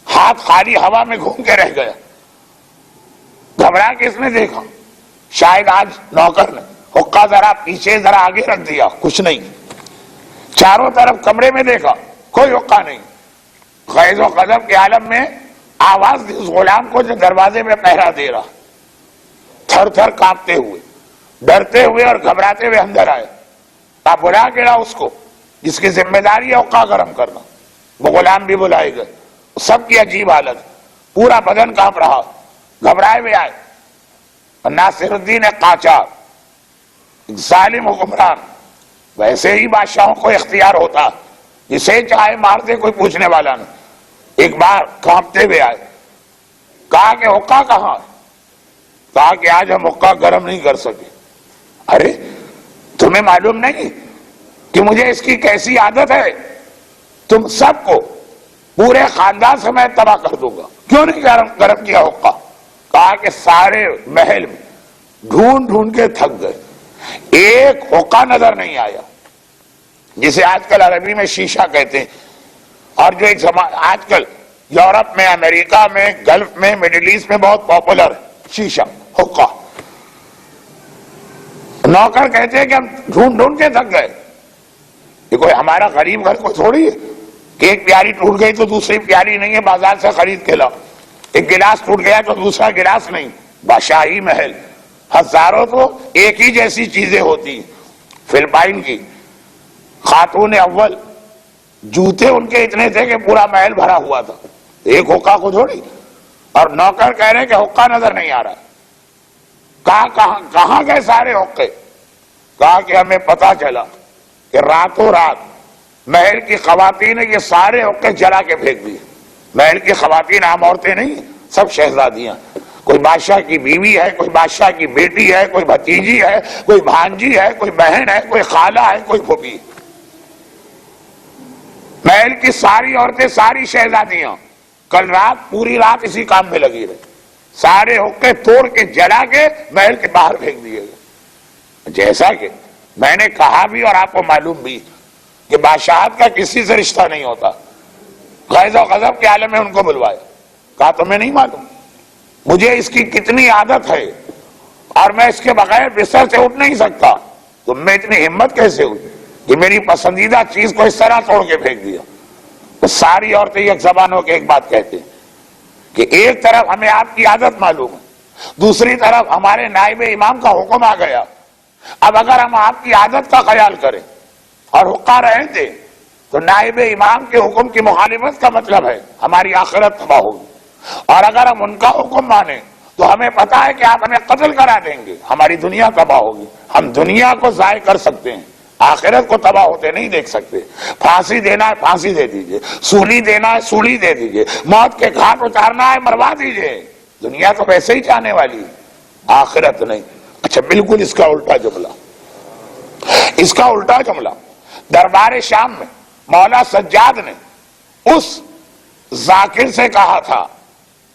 ہاتھ خالی ہوا میں گھوم کے رہ گیا۔ گھبرا کے اس نے دیکھا، شاید آج نوکر نے حقہ ذرا پیچھے ذرا آگے رکھ دیا، کچھ نہیں۔ چاروں طرف کمرے میں دیکھا، کوئی حقہ نہیں۔ غیظ و غضب کے عالم میں آواز دی اس غلام کو جو دروازے میں پہرا دے رہا، تھر تھر کانپتے ہوئے، ڈرتے ہوئے اور گھبراتے ہوئے اندر آئے۔ آپ بلا کے رہا اس کو جس کی ذمہ داری ہے حقہ گرم کرنا۔ وہ غلام بھی بلائے گئے، سب کی عجیب حالت، پورا بدن کانپ رہا، گھبرائے ہوئے آئے۔ ناصر الدین قاچار ایک ظالم حکمران، ویسے ہی بادشاہوں کو اختیار ہوتا، جسے چاہے مار دے کوئی پوچھنے والا نہیں۔ ایک بار کانپتے ہوئے آئے، کہا کہ حقہ کہاں؟ کہا کہ آج ہم حقہ گرم نہیں کر سکے۔ ارے تمہیں معلوم نہیں کہ مجھے اس کی کیسی عادت ہے؟ تم سب کو پورے خاندان سے میں تباہ کر دوں گا۔ کیوں نہیں گرم کیا حقہ؟ کہا کہ سارے محل میں ڈھونڈ ڈھونڈ کے تھک گئے، ایک حقہ نظر نہیں آیا، جسے آج کل عربی میں شیشہ کہتے ہیں، اور جو ایک آج کل یورپ میں، امریکہ میں، گلف میں، مڈل ایسٹ میں بہت پاپولر ہے، شیشہ حقہ۔ نوکر کہتے ہیں کہ ہم ڈھونڈ ڈھونڈ کے تھک گئے۔ یہ کوئی ہمارا غریب گھر کو تھوڑی ہے کہ ایک پیاری ٹوٹ گئی تو دوسری پیاری نہیں ہے بازار سے خرید کے لاؤ، ایک گلاس ٹوٹ گیا تو دوسرا گلاس نہیں۔ بادشاہی محل ہزاروں تو ایک ہی جیسی چیزیں ہوتی ہیں۔ فلپائن کی خاتون اول جوتے ان کے اتنے تھے کہ پورا محل بھرا ہوا تھا، ایک حقہ کو تھوڑی۔ اور نوکر کہہ رہے کہ حقہ نظر نہیں آ رہا۔ کہاں گئے سارے حقے؟ کہا کہ ہمیں پتا چلا کہ راتوں رات محل کی خواتین نے یہ سارے حقے جلا کے پھینک دیے۔ محل کی خواتین عام عورتیں نہیں، سب شہزادیاں، کوئی بادشاہ کی بیوی ہے، کوئی بادشاہ کی بیٹی ہے، کوئی بھتیجی ہے، کوئی بھانجی ہے، کوئی بہن ہے، کوئی خالہ ہے، کوئی پھوپھی۔ محل کی ساری عورتیں، ساری شہزادیاں کل رات پوری رات اسی کام میں لگی رہی، سارے حقے توڑ کے جلا کے محل کے باہر پھینک دیے گئے۔ جیسا کہ میں نے کہا بھی اور آپ کو معلوم بھی کہ بادشاہت کا کسی سے رشتہ نہیں ہوتا، غیظ و غضب کے عالم میں ان کو بلوایا، کہا تمہیں نہیں معلوم مجھے اس کی کتنی عادت ہے اور میں اس کے بغیر بستر سے اٹھ نہیں سکتا، تم میں اتنی ہمت کیسے ہوئی کہ میری پسندیدہ چیز کو اس طرح توڑ کے پھینک دیا؟ تو ساری عورتیں ایک زبان ہو کے ایک بات کہتے ہیں کہ ایک طرف ہمیں آپ کی عادت معلوم ہے، دوسری طرف ہمارے نائب امام کا حکم آ گیا، اب اگر ہم آپ کی عادت کا خیال کریں اور حقہ رہنے دیں تو نائب امام کے حکم کی مخالفت کا مطلب ہے ہماری آخرت تباہ ہوگی، اور اگر ہم ان کا حکم مانیں تو ہمیں پتا ہے کہ آپ ہمیں قتل کرا دیں گے، ہماری دنیا تباہ ہوگی۔ ہم دنیا کو ضائع کر سکتے ہیں، آخرت کو تباہ ہوتے نہیں دیکھ سکتے۔ پھانسی دینا ہے پھانسی دے دیجئے، سولی دینا ہے سولی دے دیجئے، موت کے گھاٹ اتارنا ہے مروا دیجئے، دنیا تو ویسے ہی جانے والی، آخرت نہیں۔ اچھا بالکل اس کا الٹا جملہ، اس کا الٹا جملہ دربار شام میں مولا سجاد نے اس ذاکر سے کہا تھا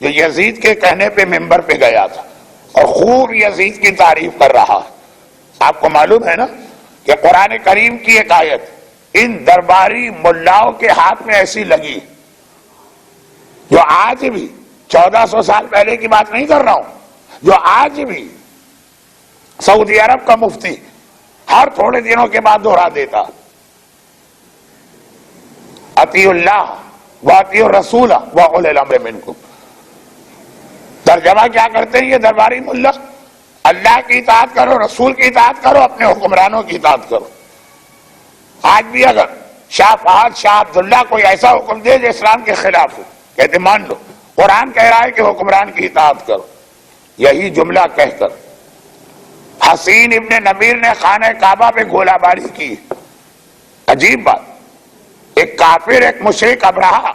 جو یزید کے کہنے پہ منبر پہ گیا تھا اور خوب یزید کی تعریف کر رہا۔ آپ کو معلوم ہے نا کہ قرآن کریم کی ایک آیت ان درباری ملاؤں کے ہاتھ میں ایسی لگی جو آج بھی 1400 سال پہلے کی بات نہیں کر رہا ہوں، جو آج بھی سعودی عرب کا مفتی ہر تھوڑے دنوں کے بعد دہرا دیتا، اطیعوا اللہ واطیعوا الرسول واولی الامر منکم. ترجمہ کیا کرتے ہیں یہ درباری ملا؟ اللہ کی اطاعت کرو، رسول کی اطاعت کرو، اپنے حکمرانوں کی اطاعت کرو. آج بھی اگر شاہ فہد، شاہ عبداللہ کوئی ایسا حکم دے جو اسلام کے خلاف ہو، کہتے مان لو، قرآن کہہ رہا ہے کہ حکمران کی اطاعت کرو. یہی جملہ کہہ کر حسین ابن نمیر نے خانہ کعبہ پہ گولہ باری کی. عجیب بات، ایک کافر، ایک مشرک ابرہہ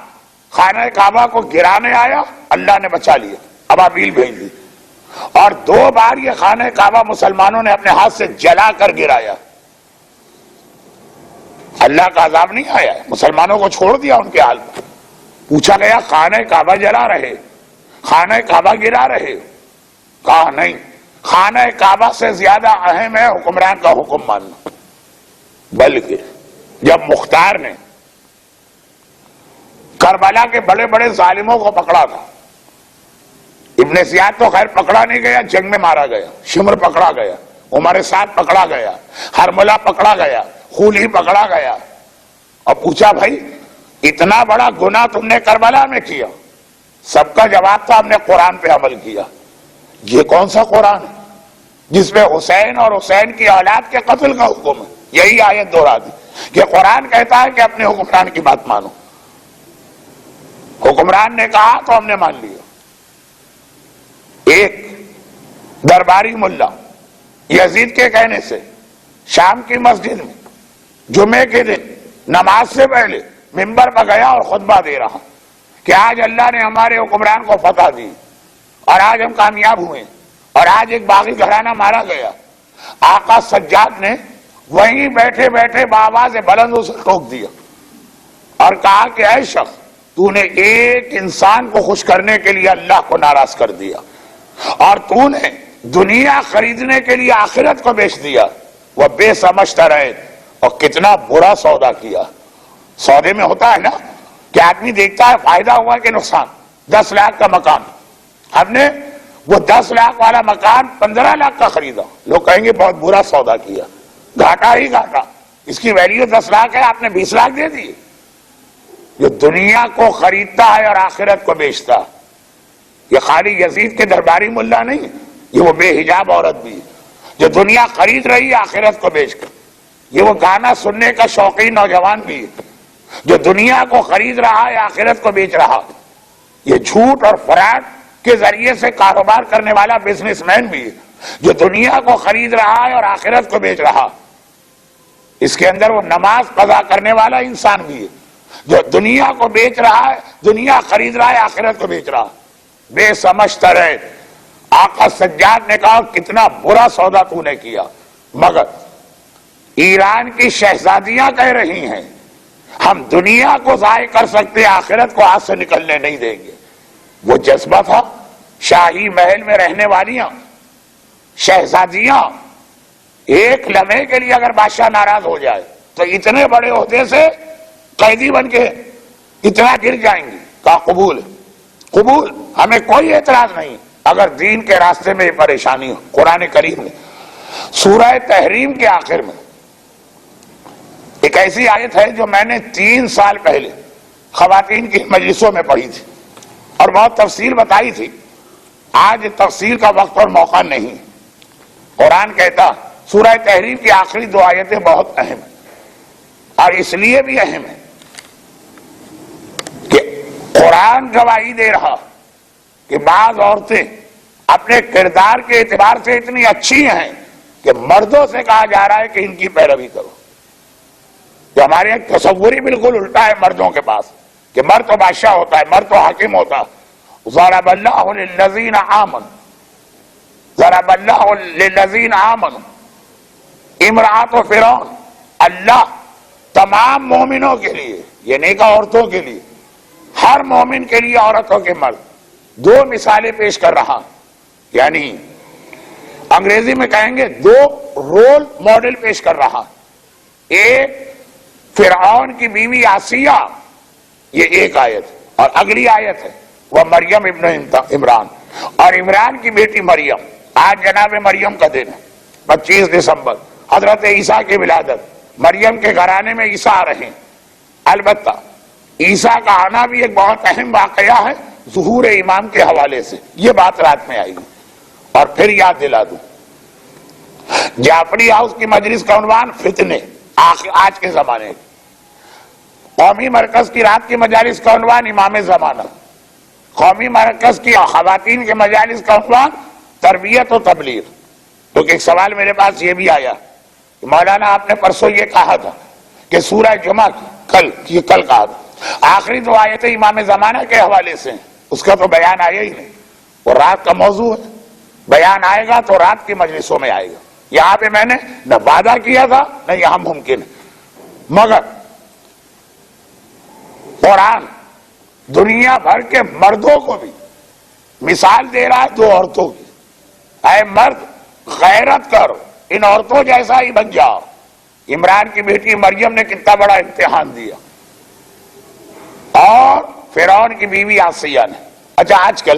خانہ کعبہ کو گرانے آیا، اللہ نے بچا لیا، ابابیل بھیج دی، اور 2 بار یہ خانہ کعبہ مسلمانوں نے اپنے ہاتھ سے جلا کر گرایا. اللہ کا عذاب نہیں آیا، مسلمانوں کو چھوڑ دیا ان کے حال پر. پوچھا گیا خانہ کعبہ جلا رہے، خانہ کعبہ گرا رہے؟ کہا نہیں، خانہ کعبہ سے زیادہ اہم ہے حکمران کا حکم ماننا. بلکہ جب مختار نے کربلا کے بڑے بڑے ظالموں کو پکڑا تھا، ابن زیاد تو خیر پکڑا نہیں گیا، جنگ میں مارا گیا، شمر پکڑا گیا، عمر سعد پکڑا گیا، ہرملہ پکڑا گیا، خولی پکڑا گیا، اور پوچھا بھائی اتنا بڑا گناہ تم نے کربلا میں کیا؟ سب کا جواب تھا ہم نے قرآن پہ عمل کیا. یہ کون سا قرآن ہے جس پہ حسین اور حسین کی اولاد کے قتل کا حکم ہے؟ یہی آیت دوہرا دی کہ قرآن کہتا ہے کہ اپنے حکمران کی بات مانو. حکمران نے کہا تو ہم نے مان لیا. ایک درباری ملا یزید کے کہنے سے شام کی مسجد میں جمعے کے دن نماز سے پہلے ممبر پر گیا اور خطبہ دے رہا کہ آج اللہ نے ہمارے حکمران کو فتح دی اور آج ہم کامیاب ہوئے اور آج ایک باغی گھرانہ مارا گیا. آقا سجاد نے وہیں بیٹھے بیٹھے بآواز بلند اسے ٹوک دیا اور کہا کہ اے شخص، تو نے ایک انسان کو خوش کرنے کے لیے اللہ کو ناراض کر دیا اور تو نے دنیا خریدنے کے لیے آخرت کو بیچ دیا. وہ بے سمجھتا رہے اور کتنا برا سودا کیا. سودے میں ہوتا ہے نا کہ آدمی دیکھتا ہے فائدہ ہوا کہ نقصان. 10 لاکھ کا مکان، ہم نے وہ 10 لاکھ والا مکان 15 لاکھ کا خریدا. لوگ کہیں گے بہت برا سودا کیا، گھاٹا ہی گھاٹا، اس کی ویلیو 10 لاکھ ہے، آپ نے 20 لاکھ دے دیے. جو دنیا کو خریدتا ہے اور آخرت کو بیچتا، یہ خالی یزید کے درباری ملا نہیں، یہ وہ بے حجاب عورت بھی جو دنیا خرید رہی ہے آخرت کو بیچ کر. یہ وہ گانا سننے کا شوقین نوجوان بھی جو دنیا کو خرید رہا ہے آخرت کو بیچ رہا. یہ جھوٹ اور فراڈ کے ذریعے سے کاروبار کرنے والا بزنس مین بھی جو دنیا کو خرید رہا ہے اور آخرت کو بیچ رہا. اس کے اندر وہ نماز قضا کرنے والا انسان بھی ہے جو دنیا کو بیچ رہا ہے، دنیا خرید رہا ہے، آخرت کو بیچ رہا. بے سمجھتا رہے. آقا سجاد نے کہا کتنا برا سودا تو نے کیا. مگر ایران کی شہزادیاں کہہ رہی ہیں ہم دنیا کو ضائع کر سکتے، آخرت کو ہاتھ سے نکلنے نہیں دیں گے. وہ جذبہ تھا. شاہی محل میں رہنے والیاں شہزادیاں ایک لمحے کے لیے اگر بادشاہ ناراض ہو جائے تو اتنے بڑے عہدے سے قیدی بن کے اتنا گر جائیں گی. کہا قبول، قبول، ہمیں کوئی اعتراض نہیں اگر دین کے راستے میں یہ پریشانی ہو. قرآن کریم میں سورہ تحریم کے آخر میں ایک ایسی آیت ہے جو میں نے 3 سال پہلے خواتین کی مجلسوں میں پڑھی تھی اور بہت تفصیل بتائی تھی. آج تفصیل کا وقت اور موقع نہیں. قرآن کہتا سورہ تحریم کی آخری 2 آیتیں بہت اہم ہیں اور اس لیے بھی اہم ہے کہ قرآن گواہی دے رہا کہ بعض عورتیں اپنے کردار کے اعتبار سے اتنی اچھی ہیں کہ مردوں سے کہا جا رہا ہے کہ ان کی پیروی کرو. جو ہمارے ایک تصور ہی بالکل الٹا ہے مردوں کے پاس کہ مرد تو بادشاہ ہوتا ہے، مرد تو حاکم ہوتا. ضرب اللہ للذین آمنوا، ضرب اللہ للذین آمنوا امرأۃ فرعون. اللہ تمام مومنوں کے لیے، یہ نہیں کہ عورتوں کے لیے، ہر مومن کے لیے عورتوں کے مرد 2 مثالیں پیش کر رہا. یعنی انگریزی میں کہیں گے 2 رول ماڈل پیش کر رہا. ایک فرعون کی بیوی آسیہ، یہ ایک آیت، اور اگلی آیت ہے وہ مریم ابن عمران، اور عمران کی بیٹی مریم. آج جناب مریم کا دن ہے 25 دسمبر، حضرت عیسیٰ کی ولادت. مریم کے گھرانے میں عیسیٰ آ رہے ہیں. البتہ عیسیٰ کا آنا بھی ایک بہت اہم واقعہ ہے ظہور امام کے حوالے سے، یہ بات رات میں آئی گی۔ اور پھر یاد دلا دوں، جعفری ہاؤس کی مجلس کا عنوان فتنے آج کے زمانے کی، قومی مرکز کی رات کی مجالس کا عنوان امام زمانہ، قومی مرکز کی خواتین کے مجالس کا عنوان تربیت و تبلیغ۔ تو ایک سوال میرے پاس یہ بھی آیا کہ مولانا آپ نے پرسوں یہ کہا تھا کہ سورہ جمعہ کل کہا تھا آخری دو آیتیں امام زمانہ کے حوالے سے، اس کا تو بیان آیا ہی نہیں، وہ رات کا موضوع ہے، بیان آئے گا تو رات کی مجلسوں میں آئے گا۔ یہاں پہ میں نے نہ وعدہ کیا تھا نہ یہاں ممکن ہے، مگر قرآن دنیا بھر کے مردوں کو بھی مثال دے رہا ہے دو عورتوں کی، اے مرد غیرت کرو، ان عورتوں جیسا ہی بن جاؤ۔ عمران کی بیٹی مریم نے کتنا بڑا امتحان دیا، اور فرعون کی بیوی آسیہ نے۔ اچھا، آج کل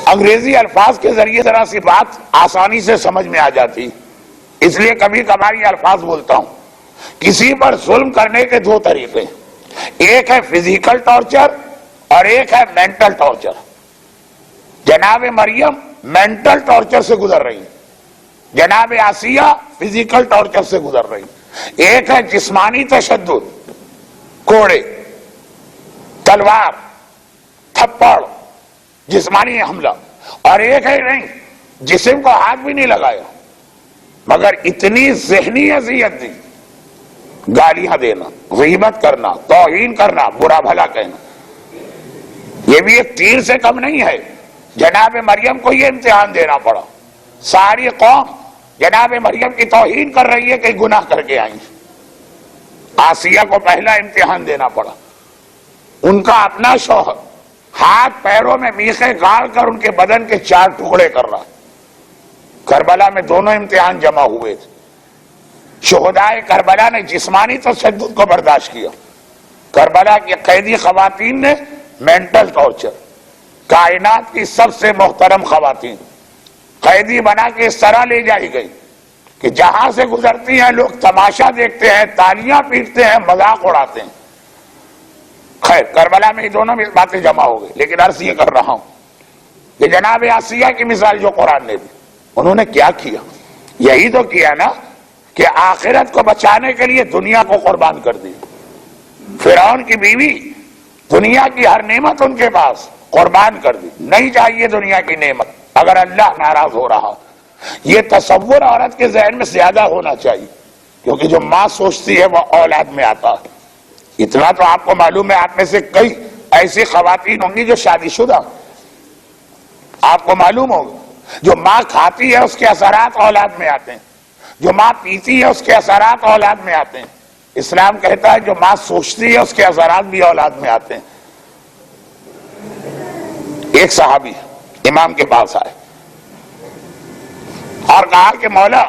انگریزی الفاظ کے ذریعے ذرا سی بات آسانی سے سمجھ میں آ جاتی، اس لیے کبھی کبھار یہ الفاظ بولتا ہوں۔ کسی پر ظلم کرنے کے دو طریقے، ایک ہے فزیکل ٹارچر اور ایک ہے مینٹل ٹارچر۔ جناب مریم مینٹل ٹارچر سے گزر رہی، جناب آسیہ فزیکل ٹارچر سے گزر رہی۔ ایک ہے جسمانی تشدد، کوڑے، تلوار، تھپڑ، جسمانی حملہ، اور ایک ہے نہیں، جسم کو ہاتھ بھی نہیں لگایا مگر اتنی ذہنی اذیت دی، گالیاں دینا، غیبت کرنا، توہین کرنا، برا بھلا کہنا، یہ بھی ایک تیر سے کم نہیں ہے۔ جناب مریم کو یہ امتحان دینا پڑا، ساری قوم جناب مریم کی توہین کر رہی ہے کہ گناہ کر کے آئیں۔ آسیہ کو پہلا امتحان دینا پڑا، ان کا اپنا شوہر ہاتھ پیروں میں میخیں گاڑ کر ان کے بدن کے 4 ٹکڑے کر رہا۔ کربلا میں دونوں امتحان جمع ہوئے تھے۔ شہدائے کربلا نے جسمانی تشدد کو برداشت کیا، کربلا کی قیدی خواتین نے مینٹل ٹارچر۔ کائنات کی سب سے محترم خواتین قیدی بنا کے اس طرح لے جائی گئی کہ جہاں سے گزرتی ہیں لوگ تماشا دیکھتے ہیں، تالیاں پیٹتے ہیں، مذاق اڑاتے ہیں۔ خیر، کربلا میں یہ دونوں باتیں جمع ہو گئی، لیکن عرض یہ کر رہا ہوں کہ جناب آسیہ کی مثال جو قرآن نے دی، انہوں نے کیا کیا؟ یہی تو کیا نا کہ آخرت کو بچانے کے لیے دنیا کو قربان کر دی۔ فرعون کی بیوی، دنیا کی ہر نعمت ان کے پاس، قربان کر دی، نہیں چاہیے دنیا کی نعمت اگر اللہ ناراض ہو رہا۔ یہ تصور عورت کے ذہن میں زیادہ ہونا چاہیے، کیونکہ جو ماں سوچتی ہے وہ اولاد میں آتا ہے۔ اتنا تو آپ کو معلوم ہے، آپ میں سے کئی ایسی خواتین ہوں گی جو شادی شدہ، آپ کو معلوم ہوگا جو ماں کھاتی ہے اس کے اثرات اولاد میں آتے ہیں، جو ماں پیتی ہے اس کے اثرات اولاد میں آتے ہیں۔ اسلام کہتا ہے جو ماں سوچتی ہے اس کے اثرات بھی اولاد میں آتے ہیں۔ ایک صحابی امام کے پاس آئے اور کہا کہ مولا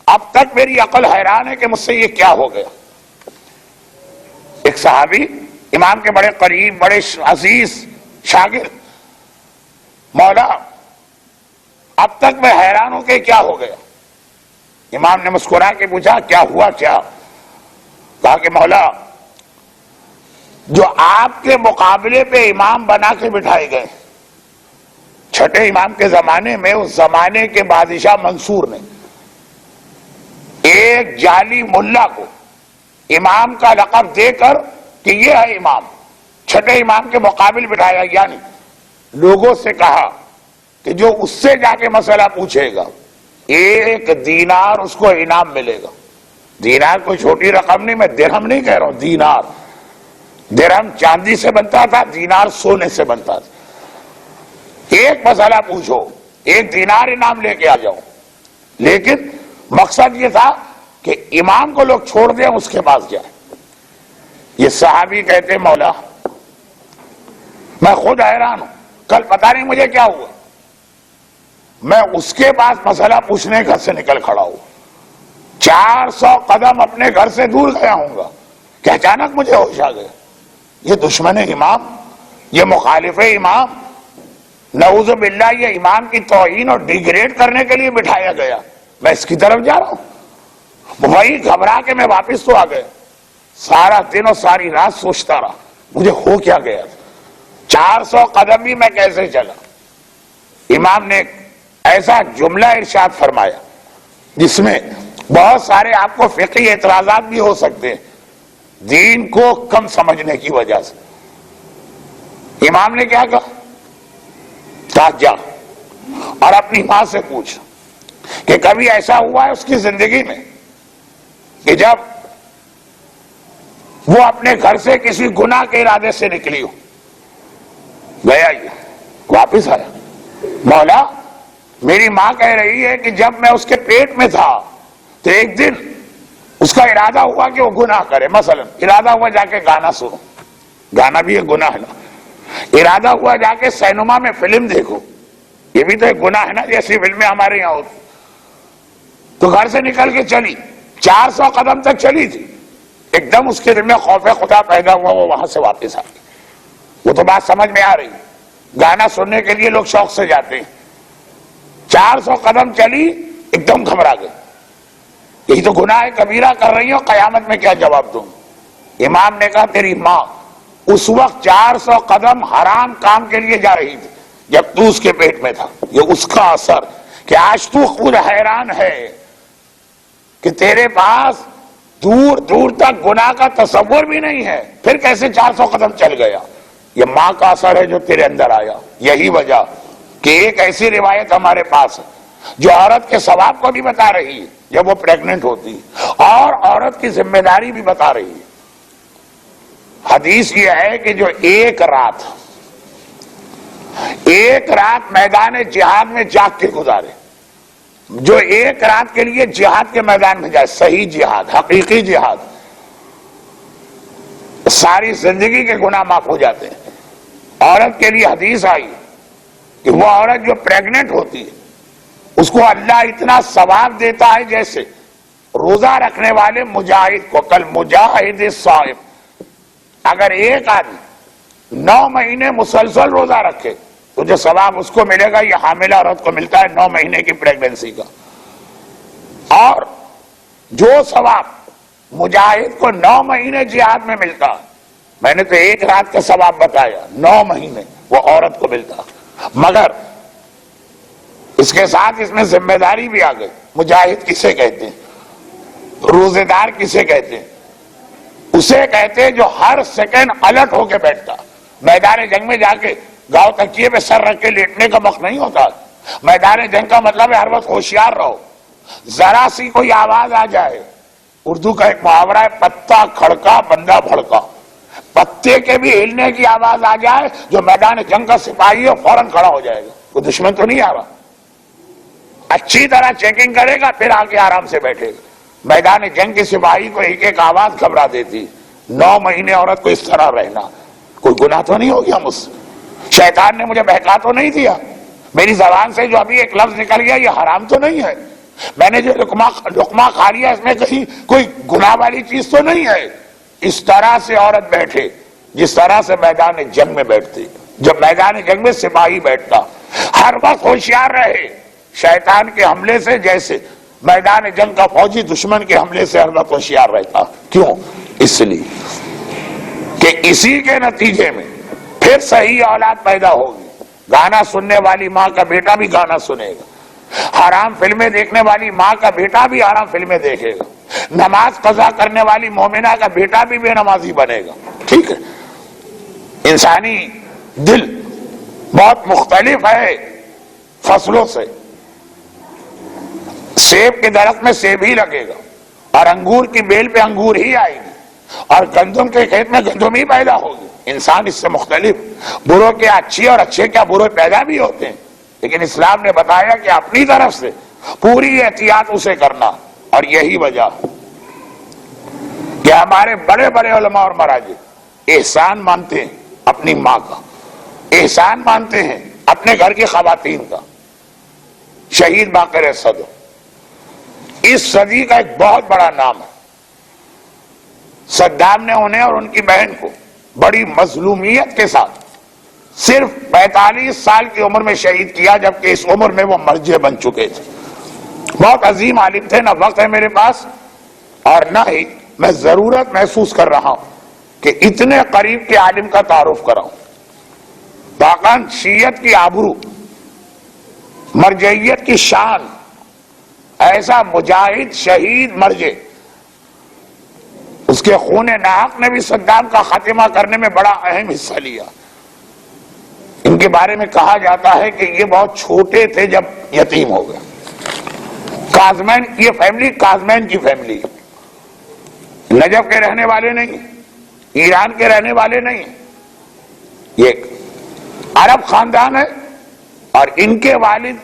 اب تک میری عقل حیران ہے کہ مجھ سے یہ کیا ہو گیا۔ ایک صحابی امام کے بڑے قریب، بڑے عزیز شاگرد، مولا اب تک میں حیران ہوں کہ کیا ہو گیا۔ امام نے مسکرا کے پوچھا کیا ہوا کیا؟ کہا کہ مولا جو آپ کے مقابلے پہ امام بنا کے بٹھائے گئے چھٹے امام کے زمانے میں، اس زمانے کے بادشاہ منصور نے ایک جعلی ملا کو امام کا لقب دے کر کہ یہ ہے امام، چھٹے امام کے مقابل بٹھایا، یعنی لوگوں سے کہا کہ جو اس سے جا کے مسئلہ پوچھے گا 1 دینار اس کو انعام ملے گا۔ دینار کوئی چھوٹی رقم نہیں، میں درہم نہیں کہہ رہا ہوں، دینار۔ درہم چاندی سے بنتا تھا، دینار سونے سے بنتا تھا۔ ایک مسئلہ پوچھو، 1 دینار انعام لے کے آ جاؤ۔ لیکن مقصد یہ تھا کہ امام کو لوگ چھوڑ دیں، اس کے پاس جائیں۔ یہ صحابی کہتے مولا میں خود حیران ہوں، کل پتہ نہیں مجھے کیا ہوا، میں اس کے پاس مسئلہ پوچھنے گھر سے نکل کھڑا ہوں، 400 قدم اپنے گھر سے دور گیا ہوں گا کہ اچانک مجھے ہوش آ گیا یہ دشمن امام، یہ مخالف امام، نعوذ باللہ یہ امام کی توہین اور ڈیگریڈ کرنے کے لیے بٹھایا گیا، میں اس کی طرف جا رہا ہوں۔ وہی گھبرا کے میں واپس تو آ گئے، سارا دن اور ساری رات سوچتا رہا مجھے ہو کیا گیا تھا، 400 قدم بھی میں کیسے چلا۔ امام نے ایسا جملہ ارشاد فرمایا جس میں بہت سارے آپ کو فقہی اعتراضات بھی ہو سکتے ہیں دین کو کم سمجھنے کی وجہ سے۔ امام نے کیا کہا، جا اور اپنی ماں سے پوچھ کہ کبھی ایسا ہوا ہے اس کی زندگی میں کہ جب وہ اپنے گھر سے کسی گناہ کے ارادے سے نکلی ہو، گیا یہ واپس آیا، مولا میری ماں کہہ رہی ہے کہ جب میں اس کے پیٹ میں تھا تو ایک دن اس کا ارادہ ہوا کہ وہ گناہ کرے، مثلا ارادہ ہوا جا کے گانا سنو، گانا بھی ایک گناہ ہے نا، ارادہ ہوا جا کے سینما میں فلم دیکھو، یہ بھی تو ایک گناہ ہے نا، جیسی فلمیں ہمارے یہاں ہوتی، تو گھر سے نکل کے چلی، 400 قدم تک چلی تھی، ایک دم اس کے دل میں خوف خدا پیدا ہوا، وہ وہاں سے واپس آ گئی۔ وہ تو بات سمجھ میں آ رہی، گانا سننے کے لیے لوگ شوق سے جاتے ہیں، 400 قدم چلی ایک دم گھبرا گئی، یہی تو گناہ کبیرہ کر رہی ہو، قیامت میں کیا جواب دوں؟ امام نے کہا تیری ماں اس وقت 400 قدم حرام کام کے لیے جا رہی تھی جب تو اس کے پیٹ میں تھا، یہ اس کا اثر کہ آج تو خود حیران ہے کہ تیرے پاس دور دور تک گناہ کا تصور بھی نہیں ہے، پھر کیسے 400 قدم چل گیا؟ یہ ماں کا اثر ہے جو تیرے اندر آیا۔ یہی وجہ کہ ایک ایسی روایت ہمارے پاس ہے جو عورت کے ثواب کو بھی بتا رہی ہے جب وہ پریگننٹ ہوتی اور عورت کی ذمہ داری بھی بتا رہی ہے۔ حدیث یہ ہے کہ جو ایک رات میدان جہاد میں جاگ کے گزارے، جو ایک رات کے لیے جہاد کے میدان میں جائے، صحیح جہاد، حقیقی جہاد، ساری زندگی کے گناہ معاف ہو جاتے ہیں۔ عورت کے لیے حدیث آئی کہ وہ عورت جو پریگننٹ ہوتی ہے اس کو اللہ اتنا ثواب دیتا ہے جیسے روزہ رکھنے والے مجاہد کو، کل مجاہد صائم، اگر ایک آدمی 9 مہینے مسلسل روزہ رکھے تو جو ثواب اس کو ملے گا یہ حاملہ عورت کو ملتا ہے 9 مہینے کی پریگننسی کا، اور جو ثواب مجاہد کو 9 مہینے جہاد میں ملتا، میں نے تو ایک رات کا ثواب بتایا، 9 مہینے وہ عورت کو ملتا۔ مگر اس کے ساتھ اس میں ذمہ داری بھی آ گئی۔ مجاہد کسے کہتے ہیں؟ روزے دار کسے کہتے ہیں؟ اسے کہتے ہیں جو ہر سیکنڈ الرٹ ہو کے بیٹھتا، میدان جنگ میں جا کے گاؤں تکیے پہ سر رکھ کے لیٹنے کا وقت نہیں ہوتا، میدان جنگ کا مطلب ہے ہر وقت ہوشیار رہو، ذرا سی کوئی آواز آ جائے، اردو کا ایک محاورہ ہے پتا کھڑکا بندہ بھڑکا، پتے کے بھی ہلنے کی آواز آ جائے جو میدان جنگ کا سپاہی ہے فوراً کھڑا ہو جائے گا، کوئی دشمن تو نہیں آ رہا، اچھی طرح چیکنگ کرے گا پھر آ کے آرام سے بیٹھے گا۔ میدان جنگ کے سپاہی کو ایک ایک آواز گھبرا دیتی۔ 9 مہینے عورت کو اس طرح رہنا، کوئی گناہ تو نہیں ہو گیا مجھ سے؟ شیطان نے مجھے بہکا تو نہیں دیا؟ میری زبان سے جو ابھی ایک لفظ نکل گیا یہ حرام تو نہیں ہے؟ میں نے جو لقمہ کھا لیا اس میں کہیں کوئی گناہ والی چیز تو نہیں ہے؟ اس طرح سے عورت بیٹھے جس طرح سے میدان جنگ میں بیٹھتی، جب میدان جنگ میں سپاہی بیٹھتا، ہر وقت ہوشیار رہے شیطان کے حملے سے، جیسے میدان جنگ کا فوجی دشمن کے حملے سے ہر وقت ہوشیار رہتا۔ کیوں؟ اس لیے کہ اسی کے نتیجے میں پھر صحیح اولاد پیدا ہوگی۔ گانا سننے والی ماں کا بیٹا بھی گانا سنے گا، حرام فلمیں دیکھنے والی ماں کا بیٹا بھی حرام فلمیں دیکھے گا، نماز قضا کرنے والی مومنہ کا بیٹا بھی بے نمازی بنے گا۔ ٹھیک ہے، انسانی دل بہت مختلف ہے فصلوں سے، سیب کے درخت میں سیب ہی لگے گا اور انگور کی بیل پہ انگور ہی آئے گی اور گندم کے کھیت میں گندم ہی پیدا ہوگی۔ انسان اس سے مختلف، بروں کے اچھے اور اچھے کیا برے پیدا بھی ہوتے ہیں، لیکن اسلام نے بتایا کہ اپنی طرف سے پوری احتیاط اسے کرنا۔ اور یہی وجہ کہ ہمارے بڑے بڑے علماء اور مراجع احسان مانتے ہیں اپنی ماں کا، احسان مانتے ہیں اپنے گھر کی خواتین کا۔ شہید باقر صدر اس صدی کا ایک بہت بڑا نام ہے۔ صدام نے انہیں اور ان کی بہن کو بڑی مظلومیت کے ساتھ صرف 45 سال کی عمر میں شہید کیا، جبکہ اس عمر میں وہ مرجع بن چکے تھے۔ بہت عظیم عالم تھے، نہ وقت ہے میرے پاس اور نہ ہی میں ضرورت محسوس کر رہا ہوں کہ اتنے قریب کے عالم کا تعارف کراؤں. واقعاً شیعت کی آبرو، مرجعیت کی شان، ایسا مجاہد شہید مرجع، اس کے خون ناحق نے بھی صدام کا خاتمہ کرنے میں بڑا اہم حصہ لیا. ان کے بارے میں کہا جاتا ہے کہ یہ بہت چھوٹے تھے جب یتیم ہو گئے. کاظمین، یہ فیملی کاظمین کی فیملی، نجف کے رہنے والے نہیں، ایران کے رہنے والے نہیں، یہ عرب خاندان ہے اور ان کے والد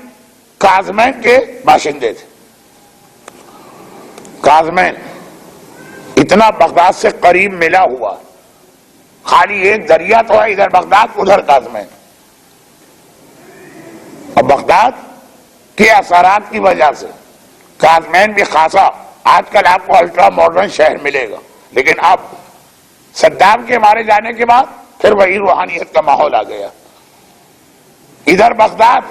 کاظمین کے باشندے تھے. کاظمین اتنا بغداد سے قریب ملا ہوا، خالی ایک دریا تو ہے، ادھر بغداد ادھر کاظمین. اور بغداد کے اثرات کی وجہ سے کاظمین بھی خاصا، آج کل آپ کو الٹرا ماڈرن شہر ملے گا، لیکن اب صدام کے مارے جانے کے بعد پھر وہی روحانیت کا ماحول آ گیا. ادھر بغداد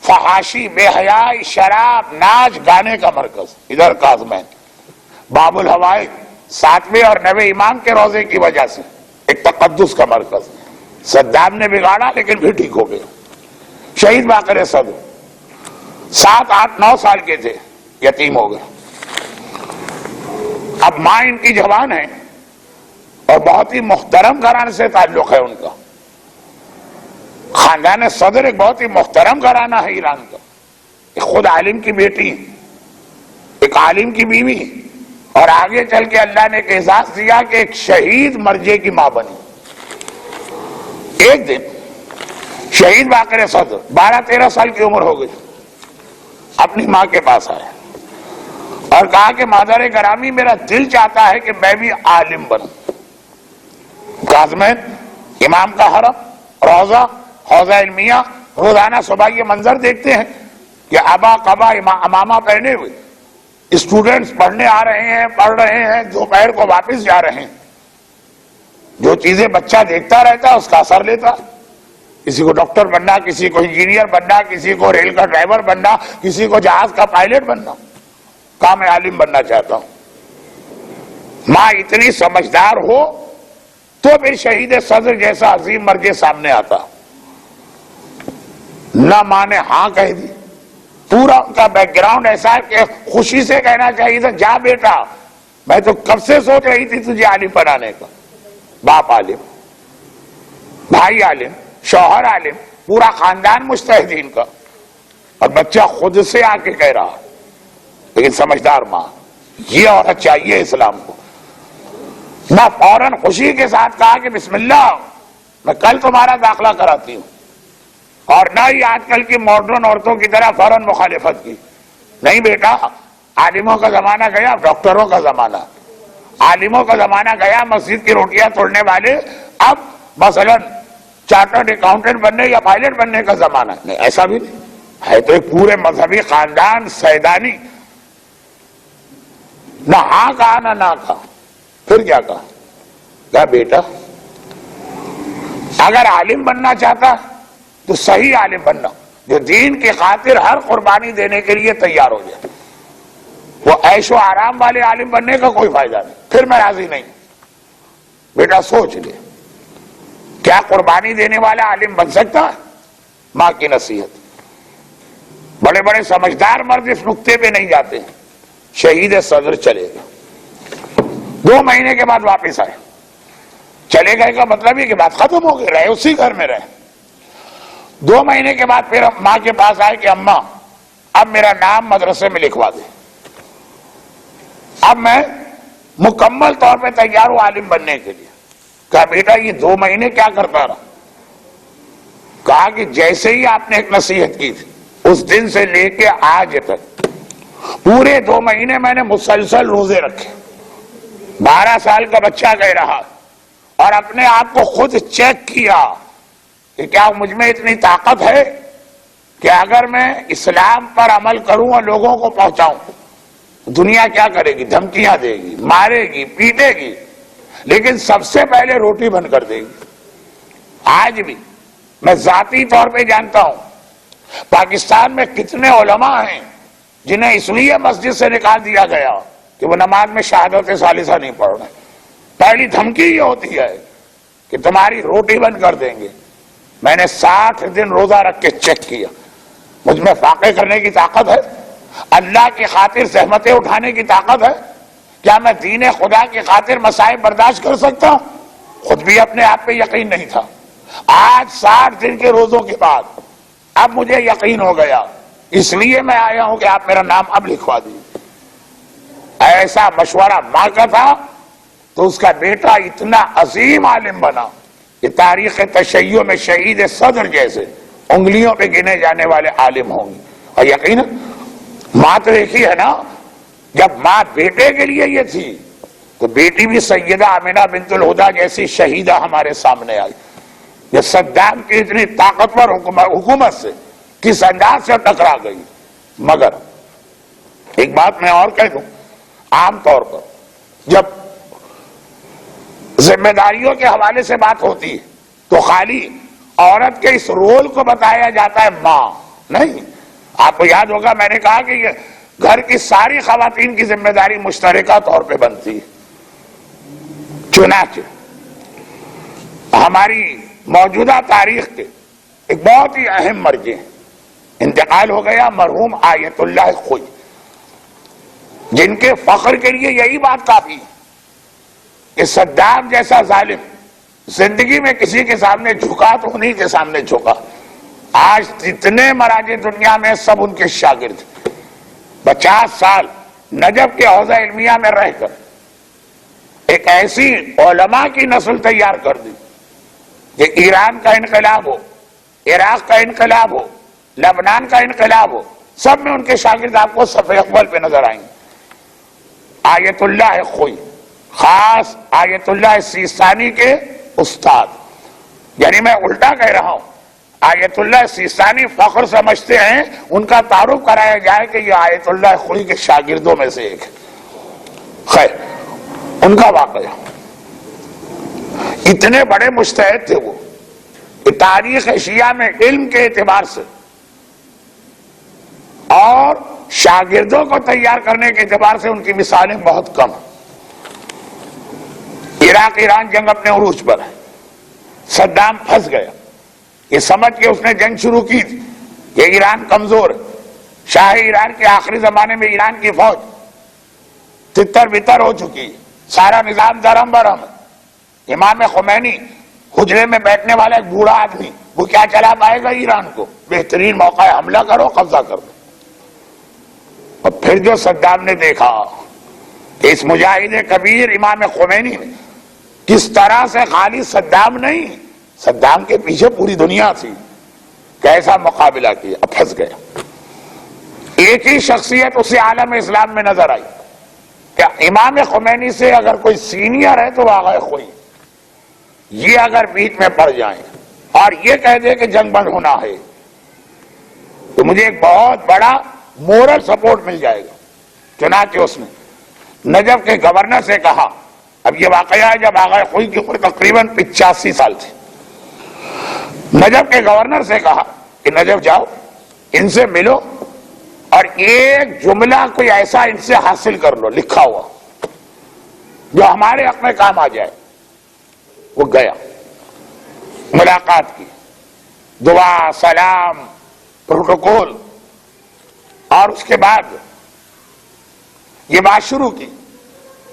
فحاشی، بے حیائی، شراب، ناچ گانے کا مرکز، ادھر کاظمین باب الحوائج، 7ویں اور 9ویں امام کے روزے کی وجہ سے ایک تقدس کا مرکز. صدام نے بگاڑا لیکن پھر ٹھیک ہو گیا. شہید باقر صدر 7، 8، 9 سال کے تھے، یتیم ہو گئے. اب ماں ان کی جوان ہے اور بہت ہی محترم گھرانے سے تعلق ہے ان کا. خاندان صدر ایک بہت ہی محترم گھرانہ ہے ایران کا. ایک خود عالم کی بیٹی، ایک عالم کی بیوی، اور آگے چل کے اللہ نے ایک اعزاز دیا کہ ایک شہید مرجع کی ماں بنی. ایک دن شہید باقر صدر 12-13 سال کی عمر ہو گئی، اپنی ماں کے پاس آئے اور کہا کہ مادر گرامی، میرا دل چاہتا ہے کہ میں بھی عالم بنوں. کاظمین امام کا حرم، روضہ، حوضہ علمیہ، روزانہ صبح یہ منظر دیکھتے ہیں کہ ابا قبا امامہ پہنے ہوئے اسٹوڈنٹس پڑھنے آ رہے ہیں، پڑھ رہے ہیں، دوپہر کو واپس جا رہے ہیں. جو چیزیں بچہ دیکھتا رہتا ہے اس کا اثر لیتا. کسی کو ڈاکٹر بننا، کسی کو انجینئر بننا، کسی کو ریل کا ڈرائیور بننا، کسی کو جہاز کا پائلٹ بننا. کہا میں عالم بننا چاہتا ہوں. ماں اتنی سمجھدار ہو تو پھر شہید صدر جیسا عظیم مرجع سامنے آتا. نہ ماں نے ہاں کہہ دی. پورا ان کا بیک گراؤنڈ ایسا ہے کہ خوشی سے کہنا چاہیے تھا جا بیٹا، میں تو کب سے سوچ رہی تھی تجھے عالم بنانے کا. باپ عالم، بھائی عالم، شوہر عالم، پورا خاندان مجتہدین کا، اور بچہ خود سے آ کے کہہ رہا. لیکن سمجھدار ماں، یہ عورت چاہیے اسلام کو. میں فوراً خوشی کے ساتھ کہا کہ بسم اللہ، میں کل تمہارا داخلہ کراتی ہوں. اور نہ ہی آج کل کی ماڈرن عورتوں کی طرح فوراً مخالفت کی. نہیں بیٹا، عالموں کا زمانہ گیا، ڈاکٹروں کا زمانہ. عالموں کا زمانہ گیا، مسجد کی روٹیاں توڑنے والے، اب مثلاً چارٹرڈ اکاؤنٹنٹ بننے یا پائلٹ بننے کا زمانہ. نہیں، ایسا بھی نہیں ہے. تو ایک پورے مذہبی خاندان سیدانی. نہ ہاں کہا نہ کہا. پھر کیا کہا بیٹا اگر عالم بننا چاہتا تو صحیح عالم بننا، جو دین کی خاطر ہر قربانی دینے کے لیے تیار ہو جائے. وہ عیش و آرام والے عالم بننے کا کوئی فائدہ نہیں. پھر میں راضی نہیں. بیٹا سوچ لے، کیا قربانی دینے والا عالم بن سکتا ہے؟ ماں کی نصیحت. بڑے بڑے سمجھدار مرد اس نقطے پہ نہیں جاتے. شہید صدر چلے گئے، 2 مہینے کے بعد واپس آئے. چلے گئے کا مطلب یہ کہ بات ختم ہو گئی، رہے اسی گھر میں رہے. 2 مہینے کے بعد پھر ماں کے پاس آئے کہ اماں اب میرا نام مدرسے میں لکھوا دے، اب میں مکمل طور پہ تیار ہوں عالم بننے کے لیے. کہا بیٹا یہ 2 مہینے کیا کرتا رہا؟ کہا کہ جیسے ہی آپ نے ایک نصیحت کی تھی اس دن سے لے کے آج تک پورے 2 مہینے میں نے مسلسل روزے رکھے. 12 سال کا بچہ کہہ رہا، اور اپنے آپ کو خود چیک کیا کہ کیا مجھ میں اتنی طاقت ہے کہ اگر میں اسلام پر عمل کروں اور لوگوں کو پہنچاؤں، دنیا کیا کرے گی؟ دھمکیاں دے گی، مارے گی، پیٹے گی، لیکن سب سے پہلے روٹی بند کر دے گی. آج بھی میں ذاتی طور پہ جانتا ہوں پاکستان میں کتنے علماء ہیں جنہیں اس لیے مسجد سے نکال دیا گیا کہ وہ نماز میں شہادت ثالثہ نہیں پڑھ رہے. پہلی دھمکی یہ ہوتی ہے کہ تمہاری روٹی بند کر دیں گے. میں نے 60 دن روزہ رکھ کے چیک کیا, مجھ میں فاقے کرنے کی طاقت ہے؟ اللہ کی خاطر زحمتیں اٹھانے کی طاقت ہے؟ کیا میں دین خدا کی خاطر مصائب برداشت کر سکتا ہوں؟ خود بھی اپنے آپ پہ یقین نہیں تھا. آج 60 دن کے روزوں کے بعد اب مجھے یقین ہو گیا, اس لیے میں آیا ہوں کہ آپ میرا نام اب لکھوا دیجیے. ایسا مشورہ ماں کا تھا تو اس کا بیٹا اتنا عظیم عالم بنا کہ تاریخ تشیع میں شہید صدر جیسے انگلیوں پہ گنے جانے والے عالم ہوں گے. اور یقیناً ماں تو ایک ہی ہے نا. جب ماں بیٹے کے لیے یہ تھی تو بیٹی بھی سیدہ آمنہ بنت الہدیٰ جیسی شہیدہ ہمارے سامنے آئی. یہ صدام کی اتنی طاقتور حکومت سے کس انداز سے ٹکرا گئی. مگر ایک بات میں اور کہہ دوں, عام طور پر جب ذمہ داریوں کے حوالے سے بات ہوتی ہے تو خالی عورت کے اس رول کو بتایا جاتا ہے ماں نہیں. آپ کو یاد ہوگا میں نے کہا کہ یہ گھر کی ساری خواتین کی ذمہ داری مشترکہ طور پہ بنتی ہے. چنانچہ ہماری موجودہ تاریخ کے ایک بہت ہی اہم مرجع انتقال ہو گیا مرحوم آیت اللہ خوئی, جن کے فخر کے لیے یہی بات کافی ہے کہ صدام جیسا ظالم زندگی میں کسی کے سامنے جھکا تو انہی کے سامنے جھکا. آج جتنے مراجع دنیا میں سب ان کے شاگرد. 50 سال نجف کے حوزہ علمیہ میں رہ کر ایک ایسی علماء کی نسل تیار کر دی کہ ایران کا انقلاب ہو, عراق کا انقلاب ہو, لبنان کا انقلاب ہو, سب میں ان کے شاگرد آپ کو صف اول پہ نظر آئیں گے. آیت اللہ خوئی, خاص آیت اللہ سیستانی کے استاد, یعنی میں الٹا کہہ رہا ہوں, آیت اللہ سیستانی فخر سمجھتے ہیں ان کا تعارف کرایا جائے کہ یہ آیت اللہ خوئی کے شاگردوں میں سے ایک ہے. خیر, ان کا واقعہ, اتنے بڑے مجتہد تھے وہ, تاریخ شیعہ میں علم کے اعتبار سے اور شاگردوں کو تیار کرنے کے اعتبار سے ان کی مثالیں بہت کم ہیں. عراق ایران جنگ اپنے عروج پر ہے. صدام پھنس گیا, یہ سمجھ کے اس نے جنگ شروع کی تھی کہ ایران کمزور ہے. شاہ ایران کے آخری زمانے میں ایران کی فوج تتر بتر ہو چکی ہے, سارا نظام درہم برہم ہے. امام خمینی حجرے میں بیٹھنے والا ایک بوڑھا آدمی, وہ کیا چلا پائے گا ایران کو؟ بہترین موقع ہے, حملہ کرو, قبضہ کر دو. اور پھر جو صدام نے دیکھا کہ اس مجاہد کبیر امام خمینی نے کس طرح سے خالی صدام نہیں, صدام کے پیچھے پوری دنیا تھی, کیسا مقابلہ کیا, اب پھنس گیا. ایک ہی شخصیت اسے عالم اسلام میں نظر آئی کہ امام خمینی سے اگر کوئی سینئر ہے تو آغا خوئی, یہ اگر بیچ میں پڑ جائیں اور یہ کہہ دے کہ جنگ بند ہونا ہے تو مجھے ایک بہت بڑا مورل سپورٹ مل جائے گا. چنانچہ اس نے نجف کے گورنر سے کہا, اب یہ واقعہ ہے جب آغا خوئی کی عمر تقریباً 85 سال تھی. نجف کے گورنر سے کہا کہ نجف جاؤ, ان سے ملو اور ایک جملہ کوئی ایسا ان سے حاصل کر لو لکھا ہوا جو ہمارے حق میں کام آ جائے. وہ گیا, ملاقات کی, دعا سلام پروٹوکول, اور اس کے بعد یہ بات شروع کی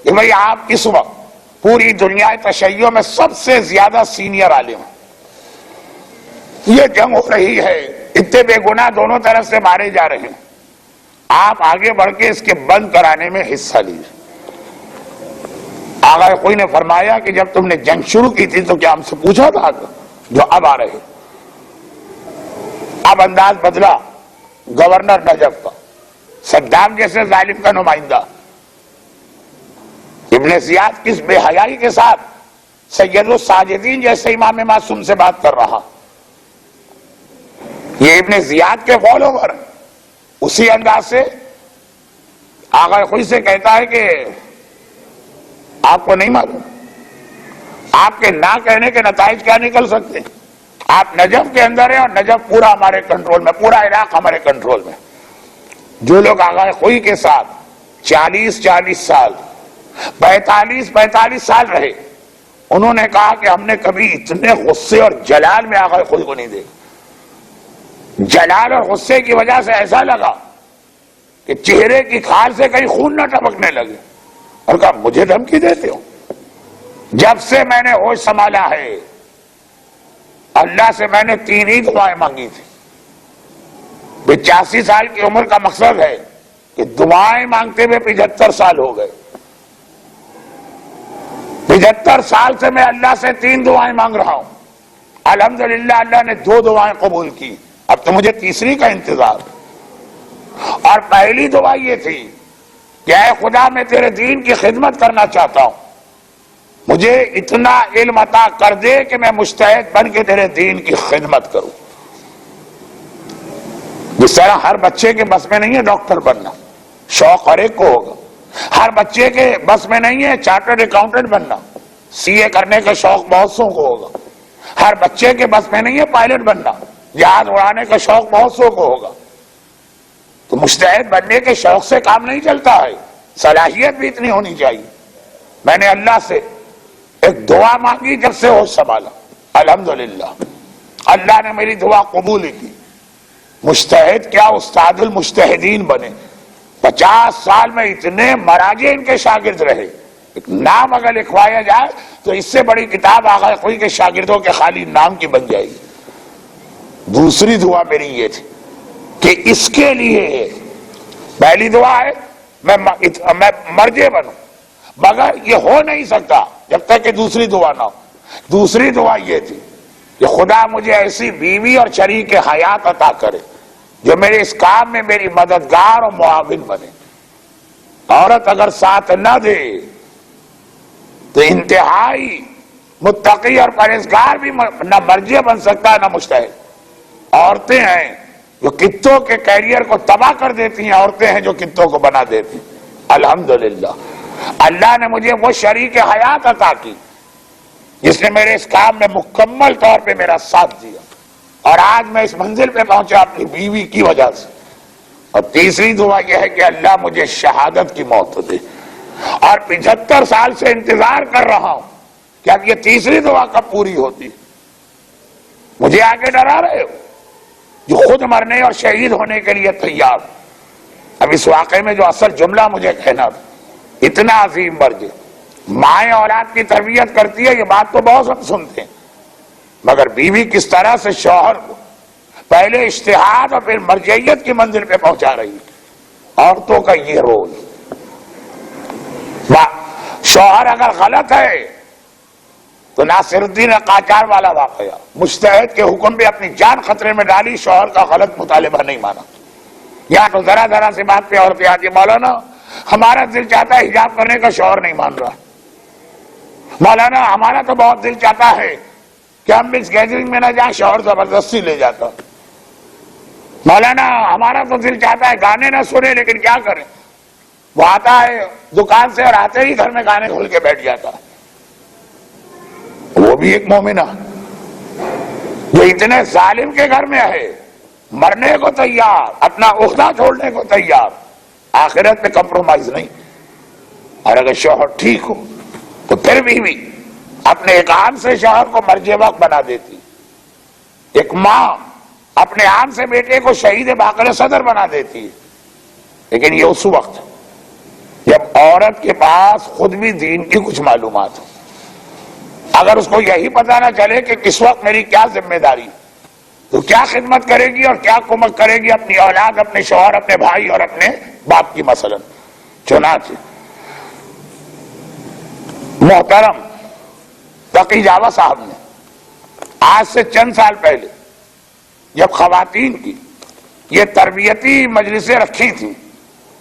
کہ بھئی آپ اس وقت پوری دنیا تشیع میں سب سے زیادہ سینئر عالم ہیں, یہ جنگ ہو رہی ہے, اتنے بے گناہ دونوں طرف سے مارے جا رہے ہیں, آپ آگے بڑھ کے اس کے بند کرانے میں حصہ لیجیے. آغا خوئی نے فرمایا کہ جب تم نے جنگ شروع کی تھی تو کیا ہم سے پوچھا تھا جو اب آ رہے؟ اب انداز بدلا گورنر نجف کا, صدام جیسے ظالم کا نمائندہ ابن زیاد کس بے حیائی کے ساتھ سید الساجدین جیسے امام معصوم سے بات کر رہا. یہ ابن زیاد کے فالوور اسی انداز سے آغا خوئی سے کہتا ہے کہ آپ کو نہیں معلوم, آپ کے نہ کہنے کے نتائج کیا نکل سکتے. آپ نجف کے اندر ہیں اور نجف پورا ہمارے کنٹرول میں, پورا عراق ہمارے کنٹرول میں. جو لوگ آغا خوئی کے ساتھ 40 سال 45 سال رہے. انہوں نے کہا کہ ہم نے کبھی اتنے غصے اور جلال میں آقا خود کو نہیں دیکھا. جلال اور غصے کی وجہ سے ایسا لگا کہ چہرے کی کھال سے کہیں خون نہ ٹپکنے لگے. اور کہا مجھے دھمکی دیتے ہو؟ جب سے میں نے ہوش سنبھالا ہے اللہ سے میں نے 3 ہی دعائیں مانگی تھی. 85 سال کی عمر کا مقصد ہے کہ دعائیں مانگتے ہوئے 75 سال ہو گئے. 75 سال سے میں اللہ سے 3 دعائیں مانگ رہا ہوں. الحمدللہ اللہ نے 2 دعائیں قبول کی. اب تو مجھے تیسری کا انتظار. اور پہلی دعا یہ تھی کہ اے خدا میں تیرے دین کی خدمت کرنا چاہتا ہوں, مجھے اتنا علم عطا کر دے کہ میں مجتہد بن کے تیرے دین کی خدمت کروں. جس طرح ہر بچے کے بس میں نہیں ہے ڈاکٹر بننا, شوق ہر ایک کو ہوگا. ہر بچے کے بس میں نہیں ہے چارٹرڈ اکاؤنٹنٹ بننا, سی اے کرنے کا شوق بہت سو کو ہوگا. ہر بچے کے بس میں نہیں ہے پائلٹ بننا, جہاز اڑانے کا شوق بہت سو کو ہوگا. تو مجتہد بننے کے شوق سے کام نہیں چلتا ہے, صلاحیت بھی اتنی ہونی چاہیے. میں نے اللہ سے ایک دعا مانگی جب سے ہوش سنبھالا, الحمدللہ اللہ نے میری دعا قبول کی. مجتہد کیا استاد المجتہدین بنے. 50 سال میں اتنے مراجع ان کے شاگرد رہے. ایک نام اگر لکھوایا جائے تو اس سے بڑی کتاب آقا کوئی کے شاگردوں کے خالی نام کی بن جائے گی. دوسری دعا میری یہ تھی کہ اس کے لیے پہلی دعا ہے میں مرجع بنوں, مگر یہ ہو نہیں سکتا جب تک کہ دوسری دعا نہ ہو. دوسری دعا یہ تھی کہ خدا مجھے ایسی بیوی اور شریک حیات عطا کرے جو میرے اس کام میں میری مددگار اور معاون بنے. عورت اگر ساتھ نہ دے تو انتہائی متقی اور پرہیزگار بھی نہ مرجع بن سکتا نہ مجتہد. عورتیں ہیں جو کتوں کے کیریئر کو تباہ کر دیتی ہیں, عورتیں ہیں جو کتوں کو بنا دیتی ہیں. الحمدللہ اللہ نے مجھے وہ شریک حیات عطا کی جس نے میرے اس کام میں مکمل طور پہ میرا ساتھ دیا, اور آج میں اس منزل پہ پہنچا اپنی بیوی کی وجہ سے. اور تیسری دعا یہ ہے کہ اللہ مجھے شہادت کی موت دے. اور 75 سال سے انتظار کر رہا ہوں کہ اب یہ تیسری دعا کب پوری ہوتی. مجھے آگے ڈرا رہے ہو جو خود مرنے اور شہید ہونے کے لیے تیار. اب اس واقعے میں جو اصل جملہ مجھے کہنا تھا, اتنا عظیم مرجع. مائیں اولاد کی تربیت کرتی ہے یہ بات تو بہت ہم سنتے ہیں, مگر بیوی کس طرح سے شوہر کو پہلے اجتہاد اور پھر مرجعیت کی منزل پہ پہنچا رہی ہے. عورتوں کا یہ رول. شوہر اگر غلط ہے تو ناصر الدین قاجار والا واقعہ, مجتہد کے حکم پہ اپنی جان خطرے میں ڈالی, شوہر کا غلط مطالبہ نہیں مانا. یا تو ذرا ذرا سی بات پہ عورتیں آتی, مولانا ہمارا دل چاہتا ہے حجاب کرنے کا, شوہر نہیں مان رہا. مولانا ہمارا تو بہت دل چاہتا ہے کہ ہم اس گیدرنگ میں نہ جائیں, شوہر زبردستی لے جاتا. مولانا ہمارا تو دل چاہتا ہے گانے نہ سنے, لیکن کیا کریں, وہ آتا ہے دکان سے اور آتے ہی گھر میں گانے کھول کے بیٹھ جاتا ہے. وہ بھی ایک مومنہ جو اتنے ظالم کے گھر میں ہے, مرنے کو تیار, اپنا عہدہ چھوڑنے کو تیار, آخرت میں کمپرومائز نہیں. اور اگر شوہر ٹھیک ہو تو پھر بھی اپنے ایک آن سے شوہر کو مرجع وقت بنا دیتی. ایک ماں اپنے آن سے بیٹے کو شہید باقر صدر بنا دیتی ہے. لیکن یہ اس وقت جب عورت کے پاس خود بھی دین کی کچھ معلومات ہو. اگر اس کو یہی پتا نہ چلے کہ کس وقت میری کیا ذمہ داری, تو کیا خدمت کرے گی اور کیا کمک کرے گی اپنی اولاد, اپنے شوہر, اپنے بھائی اور اپنے باپ کی مثلا. چنانچہ محترم تقی جاوا صاحب نے آج سے چند سال پہلے جب خواتین کی یہ تربیتی مجلسیں رکھی تھیں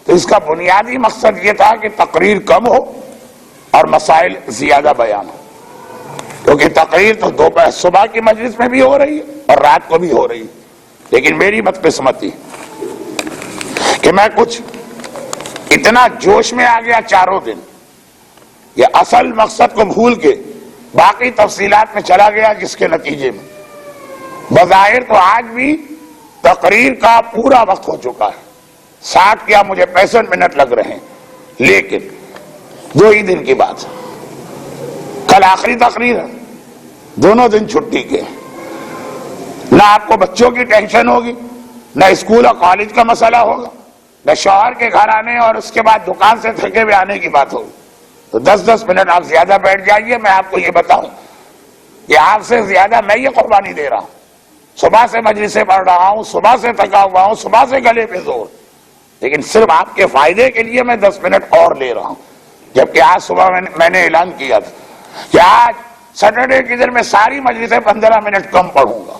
تو اس کا بنیادی مقصد یہ تھا کہ تقریر کم ہو اور مسائل زیادہ بیان ہو. کیونکہ تقریر تو دوپہر صبح کی مجلس میں بھی ہو رہی ہے اور رات کو بھی ہو رہی ہے. لیکن میری بدقسمتی کہ میں کچھ اتنا جوش میں آ گیا چاروں دن, یہ اصل مقصد کو بھول کے باقی تفصیلات میں چلا گیا, جس کے نتیجے میں بظاہر تو آج بھی تقریر کا پورا وقت ہو چکا ہے. 60 کیا مجھے 65 منٹ لگ رہے ہیں, لیکن 2 ہی دن کی بات ہے، کل آخری تقریر ہے، دونوں دن چھٹی کے، نہ آپ کو بچوں کی ٹینشن ہوگی، نہ اسکول اور کالج کا مسئلہ ہوگا، نہ شوہر کے گھر آنے اور اس کے بعد دکان سے تھکے ہوئے آنے کی بات ہوگی۔ تو 10-10 منٹ آپ زیادہ بیٹھ جائیے، میں آپ کو یہ بتاؤں کہ آپ سے زیادہ میں یہ قربانی دے رہا ہوں، صبح سے مجلسیں پڑھ رہا ہوں، صبح سے تھکا ہوا ہوں، صبح سے گلے پہ زور، لیکن صرف آپ کے فائدے کے لیے میں 10 منٹ اور لے رہا ہوں، جبکہ آج صبح میں نے اعلان کیا تھا کہ آج سیٹرڈے کے دن میں ساری مجلسیں 15 منٹ کم پڑھوں گا۔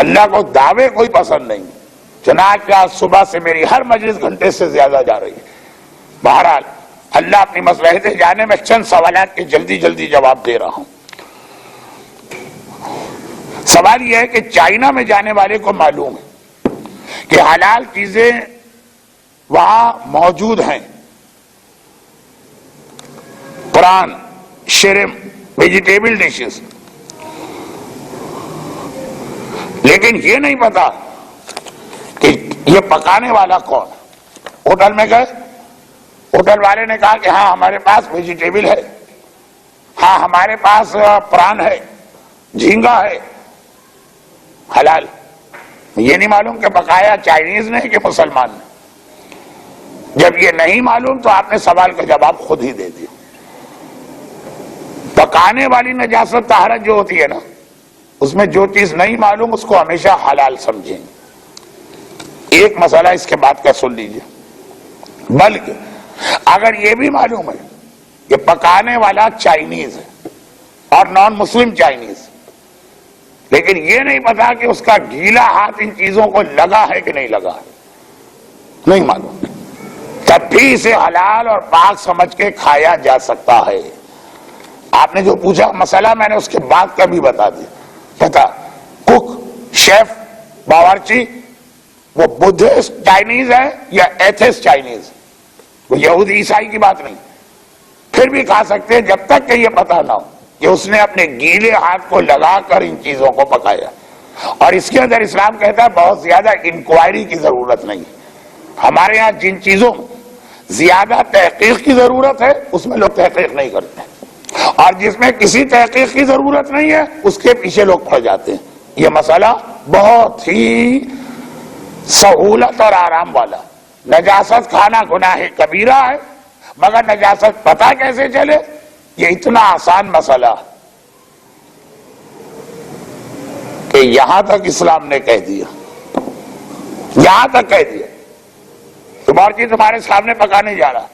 اللہ کو دعوے کوئی پسند نہیں، چنانچہ آج صبح سے میری ہر مجلس گھنٹے سے زیادہ جا رہی ہے۔ بہرحال اللہ اپنی مصلحت جانے میں چند سوالات کے جلدی جلدی جواب دے رہا ہوں۔ سوال یہ ہے کہ چائنا میں جانے والے کو معلوم ہے کہ حلال چیزیں وہاں موجود ہیں، پران، شرم، ویجیٹیبل ڈشز، لیکن یہ نہیں پتا کہ یہ پکانے والا کون۔ ہوٹل میں گئے، ہوٹل والے نے کہا کہ ہاں ہمارے پاس ویجیٹیبل ہے، ہاں ہمارے پاس پران ہے، جھینگا ہے، حلال۔ یہ نہیں معلوم کہ پکایا چائنیز نے کہ مسلمان نے۔ جب یہ نہیں معلوم تو آپ نے سوال کا جواب خود ہی دے دیا۔ پکانے والی نجاست طہارت جو ہوتی ہے نا، اس میں جو چیز نہیں معلوم اس کو ہمیشہ حلال سمجھیں۔ ایک مسئلہ اس کے بعد کا سن لیجئے، بلکہ اگر یہ بھی معلوم ہے کہ پکانے والا چائنیز ہے اور نان مسلم چائنیز، لیکن یہ نہیں پتا کہ اس کا گیلا ہاتھ ان چیزوں کو لگا ہے کہ نہیں لگا ہے، نہیں معلوم، تب بھی اسے حلال اور پاک سمجھ کے کھایا جا سکتا ہے۔ آپ نے جو پوچھا مسئلہ میں نے اس کے بعد کا بھی بتا دیا۔ پتا کک، شیف، باورچی، وہ بدھسٹ چائنیز ہے یا ایتھسٹ چائنیز، وہ یہودی عیسائی کی بات نہیں، پھر بھی کھا سکتے جب تک کہ یہ پتا نہ ہو کہ اس نے اپنے گیلے ہاتھ کو لگا کر ان چیزوں کو پکایا۔ اور اس کے اندر اسلام کہتا ہے بہت زیادہ انکوائری کی ضرورت نہیں۔ ہمارے ہاں جن چیزوں میں زیادہ تحقیق کی ضرورت ہے اس میں لوگ تحقیق نہیں کرتے، اور جس میں کسی تحقیق کی ضرورت نہیں ہے اس کے پیچھے لوگ پڑ جاتے ہیں۔ یہ مسئلہ بہت ہی سہولت اور آرام والا۔ نجاست کھانا گناہ کبیرہ ہے، مگر نجاست پتہ کیسے چلے، یہ اتنا آسان مسئلہ کہ یہاں تک اسلام نے کہہ دیا، یہاں تک کہہ دیا کہ باورچی تمہارے سامنے پکانے جا رہا،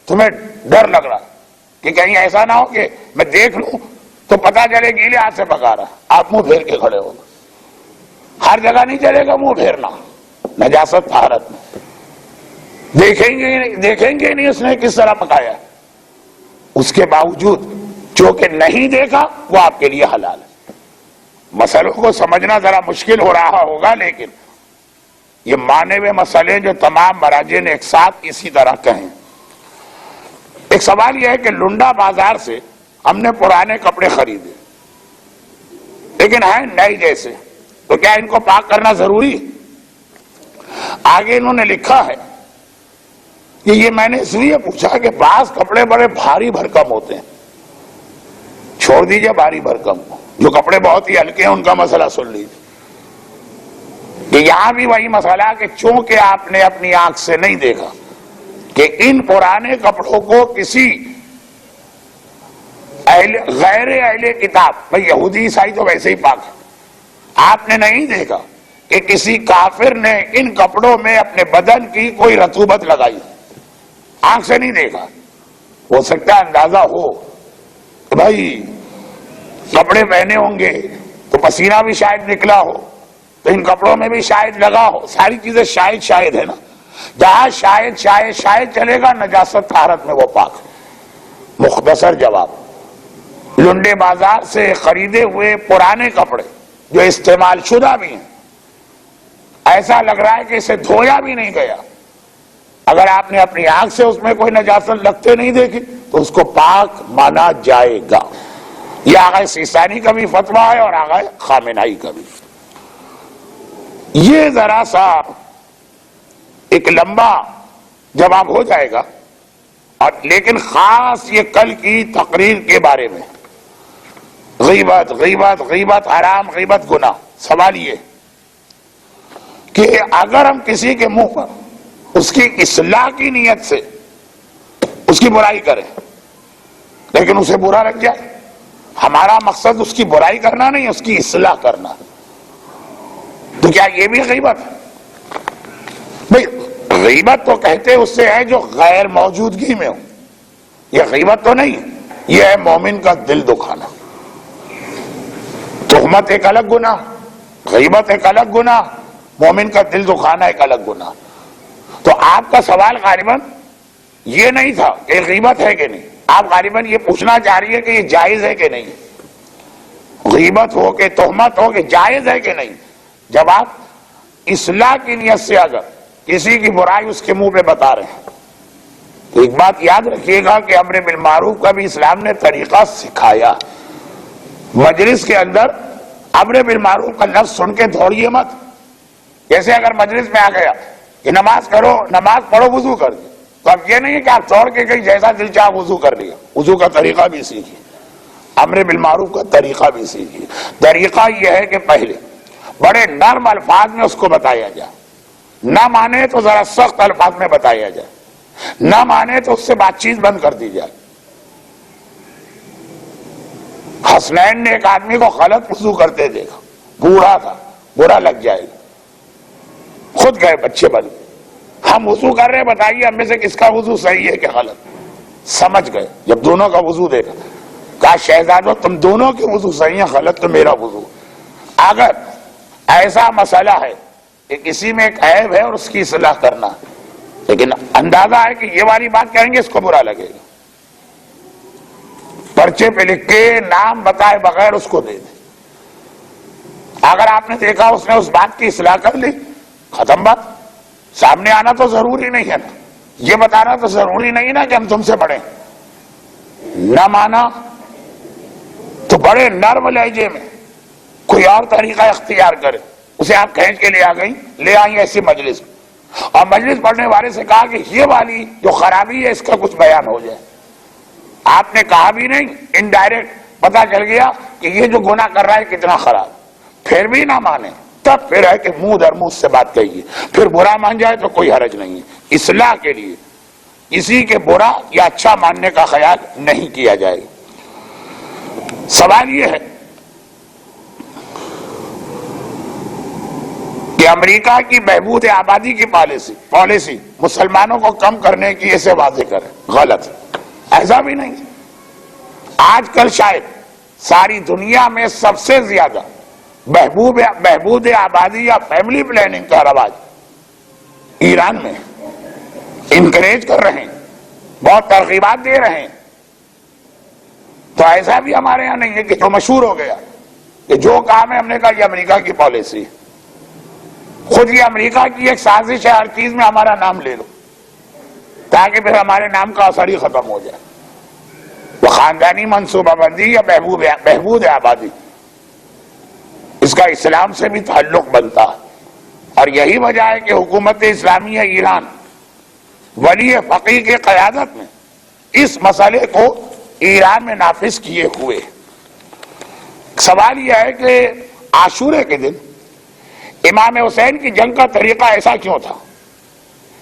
تمہیں ڈر لگ رہا کہ کہیں ایسا نہ ہو کہ میں دیکھ لوں تو پتا چلے گیلے ہاتھ سے پکا رہا، آپ منہ پھیر کے کھڑے ہو۔ ہر جگہ نہیں چلے گا منہ پھیرنا، نجاست طہارت میں دیکھیں گے نہیں اس نے کس طرح پکایا، اس کے باوجود جو کہ نہیں دیکھا وہ آپ کے لیے حلال ہے۔ مسئلوں کو سمجھنا ذرا مشکل ہو رہا ہوگا، لیکن یہ مانے ہوئے مسئلے جو تمام مراجع نے ایک ساتھ اسی طرح کہیں۔ ایک سوال یہ ہے کہ لنڈا بازار سے ہم نے پرانے کپڑے خریدے لیکن ہیں نئے جیسے، تو کیا ان کو پاک کرنا ضروری ہے؟ آگے انہوں نے لکھا ہے کہ یہ میں نے اس لیے پوچھا کہ بعض کپڑے بڑے بھاری بھرکم ہوتے ہیں، چھوڑ دیجئے بھاری بھرکم، جو کپڑے بہت ہی ہلکے ہیں ان کا مسئلہ سن لیجیے کہ یہاں بھی وہی مسئلہ کہ چونکہ آپ نے اپنی آنکھ سے نہیں دیکھا کہ ان پرانے کپڑوں کو کسی غیر اہل کتاب، بھئی یہودی عیسائی تو ویسے ہی پاک ہے، آپ نے نہیں دیکھا کہ کسی کافر نے ان کپڑوں میں اپنے بدن کی کوئی رطوبت لگائی، آنکھ سے نہیں دیکھا، ہو سکتا ہے اندازہ ہو کہ بھائی کپڑے پہنے ہوں گے تو پسینہ بھی شاید نکلا ہو، تو ان کپڑوں میں بھی شاید لگا ہو، ساری چیزیں شاید ہے نا، جہاں شاید چلے گا نجاست طہارت میں وہ پاک ہے۔ مختصر جواب، لنڈے بازار سے خریدے ہوئے پرانے کپڑے جو استعمال شدہ بھی ہیں، ایسا لگ رہا ہے کہ اسے دھویا بھی نہیں گیا، اگر آپ نے اپنی آنکھ سے اس میں کوئی نجاست لگتے نہیں دیکھی تو اس کو پاک مانا جائے گا۔ یہ آغا سیستانی کا بھی فتویٰ ہے اور آغا خامنائی کا بھی۔ یہ ذرا سا ایک لمبا جواب ہو جائے گا. اور لیکن خاص یہ کل کی تقریر کے بارے میں غیبت غیبت غیبت حرام غیبت گناہ. سوال یہ کہ اگر ہم کسی کے منہ پر اس کی اصلاح کی نیت سے اس کی برائی کریں لیکن اسے برا لگ جائے, ہمارا مقصد اس کی برائی کرنا نہیں, اس کی اصلاح کرنا, تو کیا یہ بھی غیبت ہے؟ بھئی غیبت تو کہتے اس سے ہے جو غیر موجودگی میں ہو, یہ غیبت تو نہیں, یہ ہے مومن کا دل دکھانا. تہمت ایک الگ گناہ, غیبت ایک الگ گناہ, مومن کا دل دکھانا ایک الگ گناہ. تو آپ کا سوال غالباً یہ نہیں تھا کہ غیبت ہے کہ نہیں, آپ غالباً یہ پوچھنا چاہ رہی ہے کہ یہ جائز ہے کہ نہیں, غیبت ہو کہ تہمت ہو کہ جائز ہے کہ نہیں. جب آپ اصلاح کی نیت سے اگر کسی کی برائی اس کے منہ پہ بتا رہے ہیں تو ایک بات یاد رکھیے گا کہ امر بالمعروف کا بھی اسلام نے طریقہ سکھایا. مجلس کے اندر امر بالمعروف کا لفظ سن کے دوڑیے مت. جیسے اگر مجلس میں آ گیا کہ نماز کرو, نماز پڑھو, وضو کر دو, تو اب یہ نہیں ہے کہ آپ دوڑ کے کہیں جیسا دل چاہا وضو کر لیا. وضو کا طریقہ بھی سیکھیے, امر بالمعروف کا طریقہ بھی سیکھیے. طریقہ یہ ہے کہ پہلے بڑے نرم الفاظ میں اس کو بتایا جائے, نہ مانے تو ذرا سخت الفاظ میں بتایا جائے, نہ مانے تو اس سے بات چیت بند کر دی جائے. حسنین نے ایک آدمی کو غلط وضو کرتے دیکھا, بوڑھا تھا, برا لگ جائے گا, خود گئے بچے بن گئے, ہم وضو کر رہے ہیں بتائیے ہم میں سے کس کا وضو صحیح ہے کہ غلط. سمجھ گئے جب دونوں کا وضو دیکھا, کہا شہزادو تم دونوں کے وضو صحیح ہیں, غلط تو میرا وضو. اگر ایسا مسئلہ ہے کہ کسی میں ایک عیب ہے اور اس کی اصلاح کرنا, لیکن اندازہ ہے کہ یہ والی بات کہیں گے اس کو برا لگے گا, پرچے پہ لکھ کے نام بتائے بغیر اس کو دے دیں. اگر آپ نے دیکھا اس نے اس بات کی اصلاح کر لی, ختم بات. سامنے آنا تو ضروری نہیں ہے نا, یہ بتانا تو ضروری نہیں نا کہ ہم تم سے بڑے. نہ مانا تو بڑے نرم لہجے میں کوئی اور طریقہ اختیار کرے. اسے آپ کھینچ کے لے آئیں ایسی مجلس میں, اور مجلس پڑھنے والے سے کہا کہ یہ والی جو خرابی ہے اس کا کچھ بیان ہو جائے. آپ نے کہا بھی نہیں, انڈائریکٹ پتا چل گیا کہ یہ جو گناہ کر رہا ہے کتنا خراب, پھر بھی نہ مانے, تب پھر ہے کہ منہ در منہ سے بات کہیے. پھر برا مان جائے تو کوئی حرج نہیں ہے. اصلاح کے لیے کسی کے برا یا اچھا ماننے کا خیال نہیں کیا جائے. سوال یہ ہے کہ امریکہ کی بہبود آبادی کی پالیسی مسلمانوں کو کم کرنے کی اسے واضح کرے, غلط. ایسا بھی نہیں. آج کل شاید ساری دنیا میں سب سے زیادہ بہبود آبادی یا فیملی پلاننگ کا رواج ایران میں انکریج کر رہے ہیں, بہت ترغیبات دے رہے ہیں. تو ایسا بھی ہمارے یہاں نہیں ہے کہ جو مشہور ہو گیا کہ جو کام ہے ہم نے کہا یہ امریکہ کی پالیسی. خود یہ امریکہ کی ایک سازش ہے, ہر چیز میں ہمارا نام لے لو تاکہ پھر ہمارے نام کا اثر ہی ختم ہو جائے. وہ خاندانی منصوبہ بندی یا بہبود آبادی, اس کا اسلام سے بھی تعلق بنتا ہے. اور یہی وجہ ہے کہ حکومت اسلامیہ ایران ولی فقیہ کی قیادت میں اس مسئلے کو ایران میں نافذ کیے ہوئے. سوال یہ ہے کہ عاشورے کے دن امام حسین کی جنگ کا طریقہ ایسا کیوں تھا؟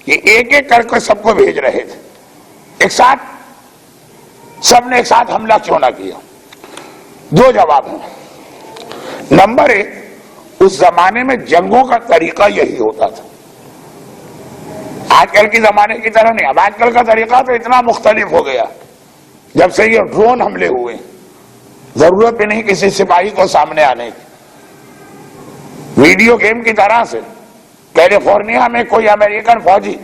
یہ ایک ایک کر کے سب کو بھیج رہے تھے, ایک ساتھ سب نے ایک ساتھ حملہ کیوں نہ کیا؟ دو جواب ہیں. نمبر ایک, اس زمانے میں جنگوں کا طریقہ یہی ہوتا تھا, آج کل کی زمانے کی طرح نہیں. اب آج کل کا طریقہ تو اتنا مختلف ہو گیا جب سے یہ ڈرون حملے ہوئے, ضرورت بھی نہیں کسی سپاہی کو سامنے آنے کی. ویڈیو گیم کی طرح سے کیلیفورنیا میں کوئی امریکن فوجی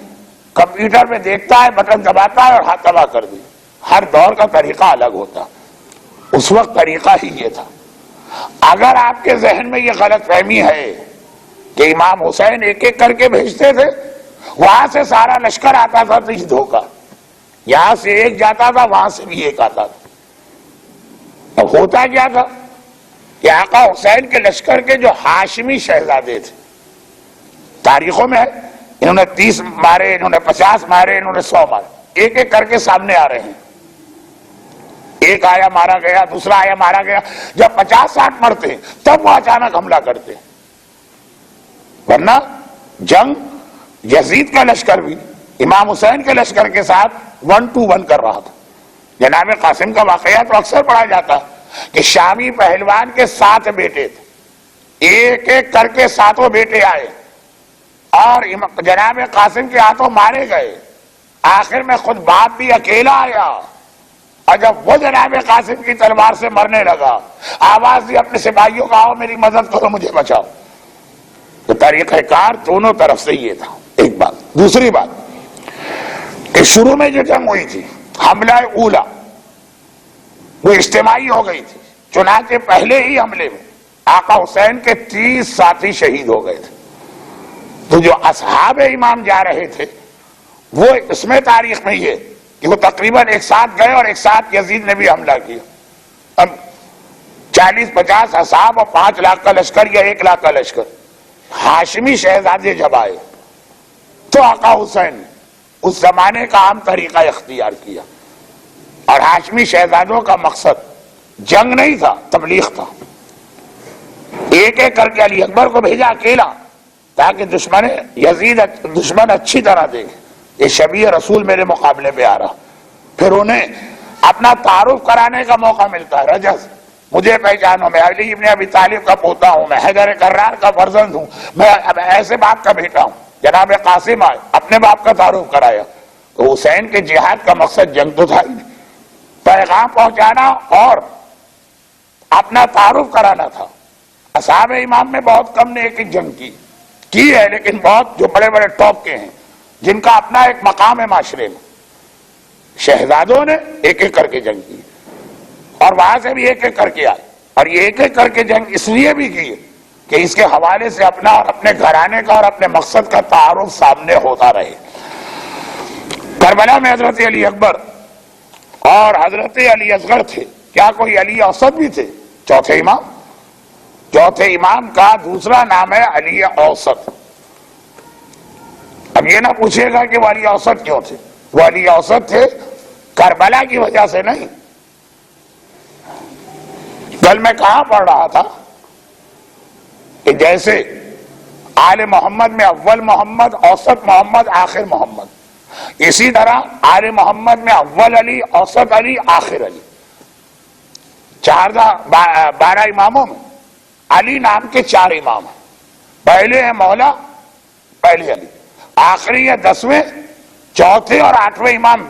کمپیوٹر پہ دیکھتا ہے, بٹن دباتا ہے اور ہاتھ تباہ کر دی. ہر دور کا طریقہ الگ ہوتا, اس وقت طریقہ ہی یہ تھا. اگر آپ کے ذہن میں یہ غلط فہمی ہے کہ امام حسین ایک ایک کر کے بھیجتے تھے, وہاں سے سارا لشکر آتا تھا تو یہ دھوکہ, یہاں سے ایک جاتا تھا وہاں سے بھی ایک آتا تھا. اب ہوتا کیا تھا کہ آقا حسین کے لشکر کے جو ہاشمی شہزادے تھے, تاریخوں میں ہے انہوں نے 30 مارے، انہوں نے 50 مارے، انہوں نے 100 مارے، ایک ایک کر کے سامنے آ رہے ہیں. ایک آیا مارا گیا، دوسرا آیا مارا گیا. جب 50-60 مرتے ہیں تب وہ اچانک حملہ کرتے. ورنہ جنگ یزید کا لشکر بھی امام حسین کے لشکر کے ساتھ 1 to 1 کر رہا تھا. جناب قاسم کا واقعہ تو اکثر پڑھا جاتا کہ شامی پہلوان کے 7 بیٹے تھے، ایک ایک کر کے 7 بیٹے آئے اور جناب قاسم کے ہاتھوں مارے گئے. آخر میں خود باپ بھی اکیلا آیا اور جب وہ جناب قاسم کی تلوار سے مرنے لگا، آواز دی اپنے سپاہیوں کو، آؤ میری مدد کرو، مجھے بچاؤ. تو طریقہ کار دونوں طرف سے یہ تھا. ایک بات. دوسری بات کہ شروع میں جو جنگ ہوئی تھی، حملہ اولا، وہ اجتماعی ہو گئی تھی. چنانچہ پہلے ہی حملے میں آقا حسین کے 30 ساتھی شہید ہو گئے تھے. تو جو اصحاب امام جا رہے تھے وہ اس میں تاریخ میں یہ کہ وہ تقریباً ایک ساتھ گئے اور ایک ساتھ یزید نے بھی حملہ کیا. اب 40-50 اصحاب اور 5 لاکھ کا لشکر یا 1 لاکھ کا لشکر. ہاشمی شہزادے جب آئے تو آقا حسین نے اس زمانے کا عام طریقہ اختیار کیا، اور ہاشمی شہزادوں کا مقصد جنگ نہیں تھا، تبلیغ تھا. ایک ایک کر کے علی اکبر کو بھیجا اکیلا تاکہ دشمن اچھی طرح دیکھے یہ شبیہ رسول میرے مقابلے پہ آ رہا. پھر انہیں اپنا تعارف کرانے کا موقع ملتا ہے. رجز، مجھے پہچانو، میں علی ابن ابی طالب کا پوتا ہوں، میں حیدر کرار کا فرزند ہوں، میں ایسے باپ کا بیٹا ہوں. جناب قاسم آئے، اپنے باپ کا تعارف کرایا. تو حسین کے جہاد کا مقصد جنگ تو تھا ہی نہیں، پیغام پہنچانا اور اپنا تعارف کرانا تھا. اصحاب امام میں بہت کم نے ایک ایک جنگ کی ہے، لیکن بہت جو بڑے بڑے ٹاپ کے ہیں جن کا اپنا ایک مقام ہے معاشرے میں، شہزادوں نے ایک ایک کر کے جنگ کی اور وہاں سے بھی ایک ایک کر کے آئے. اور یہ ایک ایک کر کے جنگ اس لیے بھی کی کہ اس کے حوالے سے اپنا اور اپنے گھرانے کا اور اپنے مقصد کا تعارف سامنے ہوتا رہے. کربلا میں حضرت علی اکبر اور حضرت علی اصغر تھے. کیا کوئی علی اوسط بھی تھے؟ چوتھے امام کا دوسرا نام ہے علی اوسط. اب یہ نہ پوچھے گا کہ وہ علی اوسط کیوں تھے. وہ علی اوسط تھے کربلا کی وجہ سے نہیں. کل میں کہاں پڑھ رہا تھا کہ جیسے آل محمد میں اول محمد، اوسط محمد، آخر محمد، اسی طرح آل محمد میں اول علی، اوسط علی، آخر علی. 12 اماموں میں علی نام کے 4 امام ہیں. پہلے ہیں مولا، پہلے علی. آخری ہے 10ویں، چوتھے اور 8ویں امام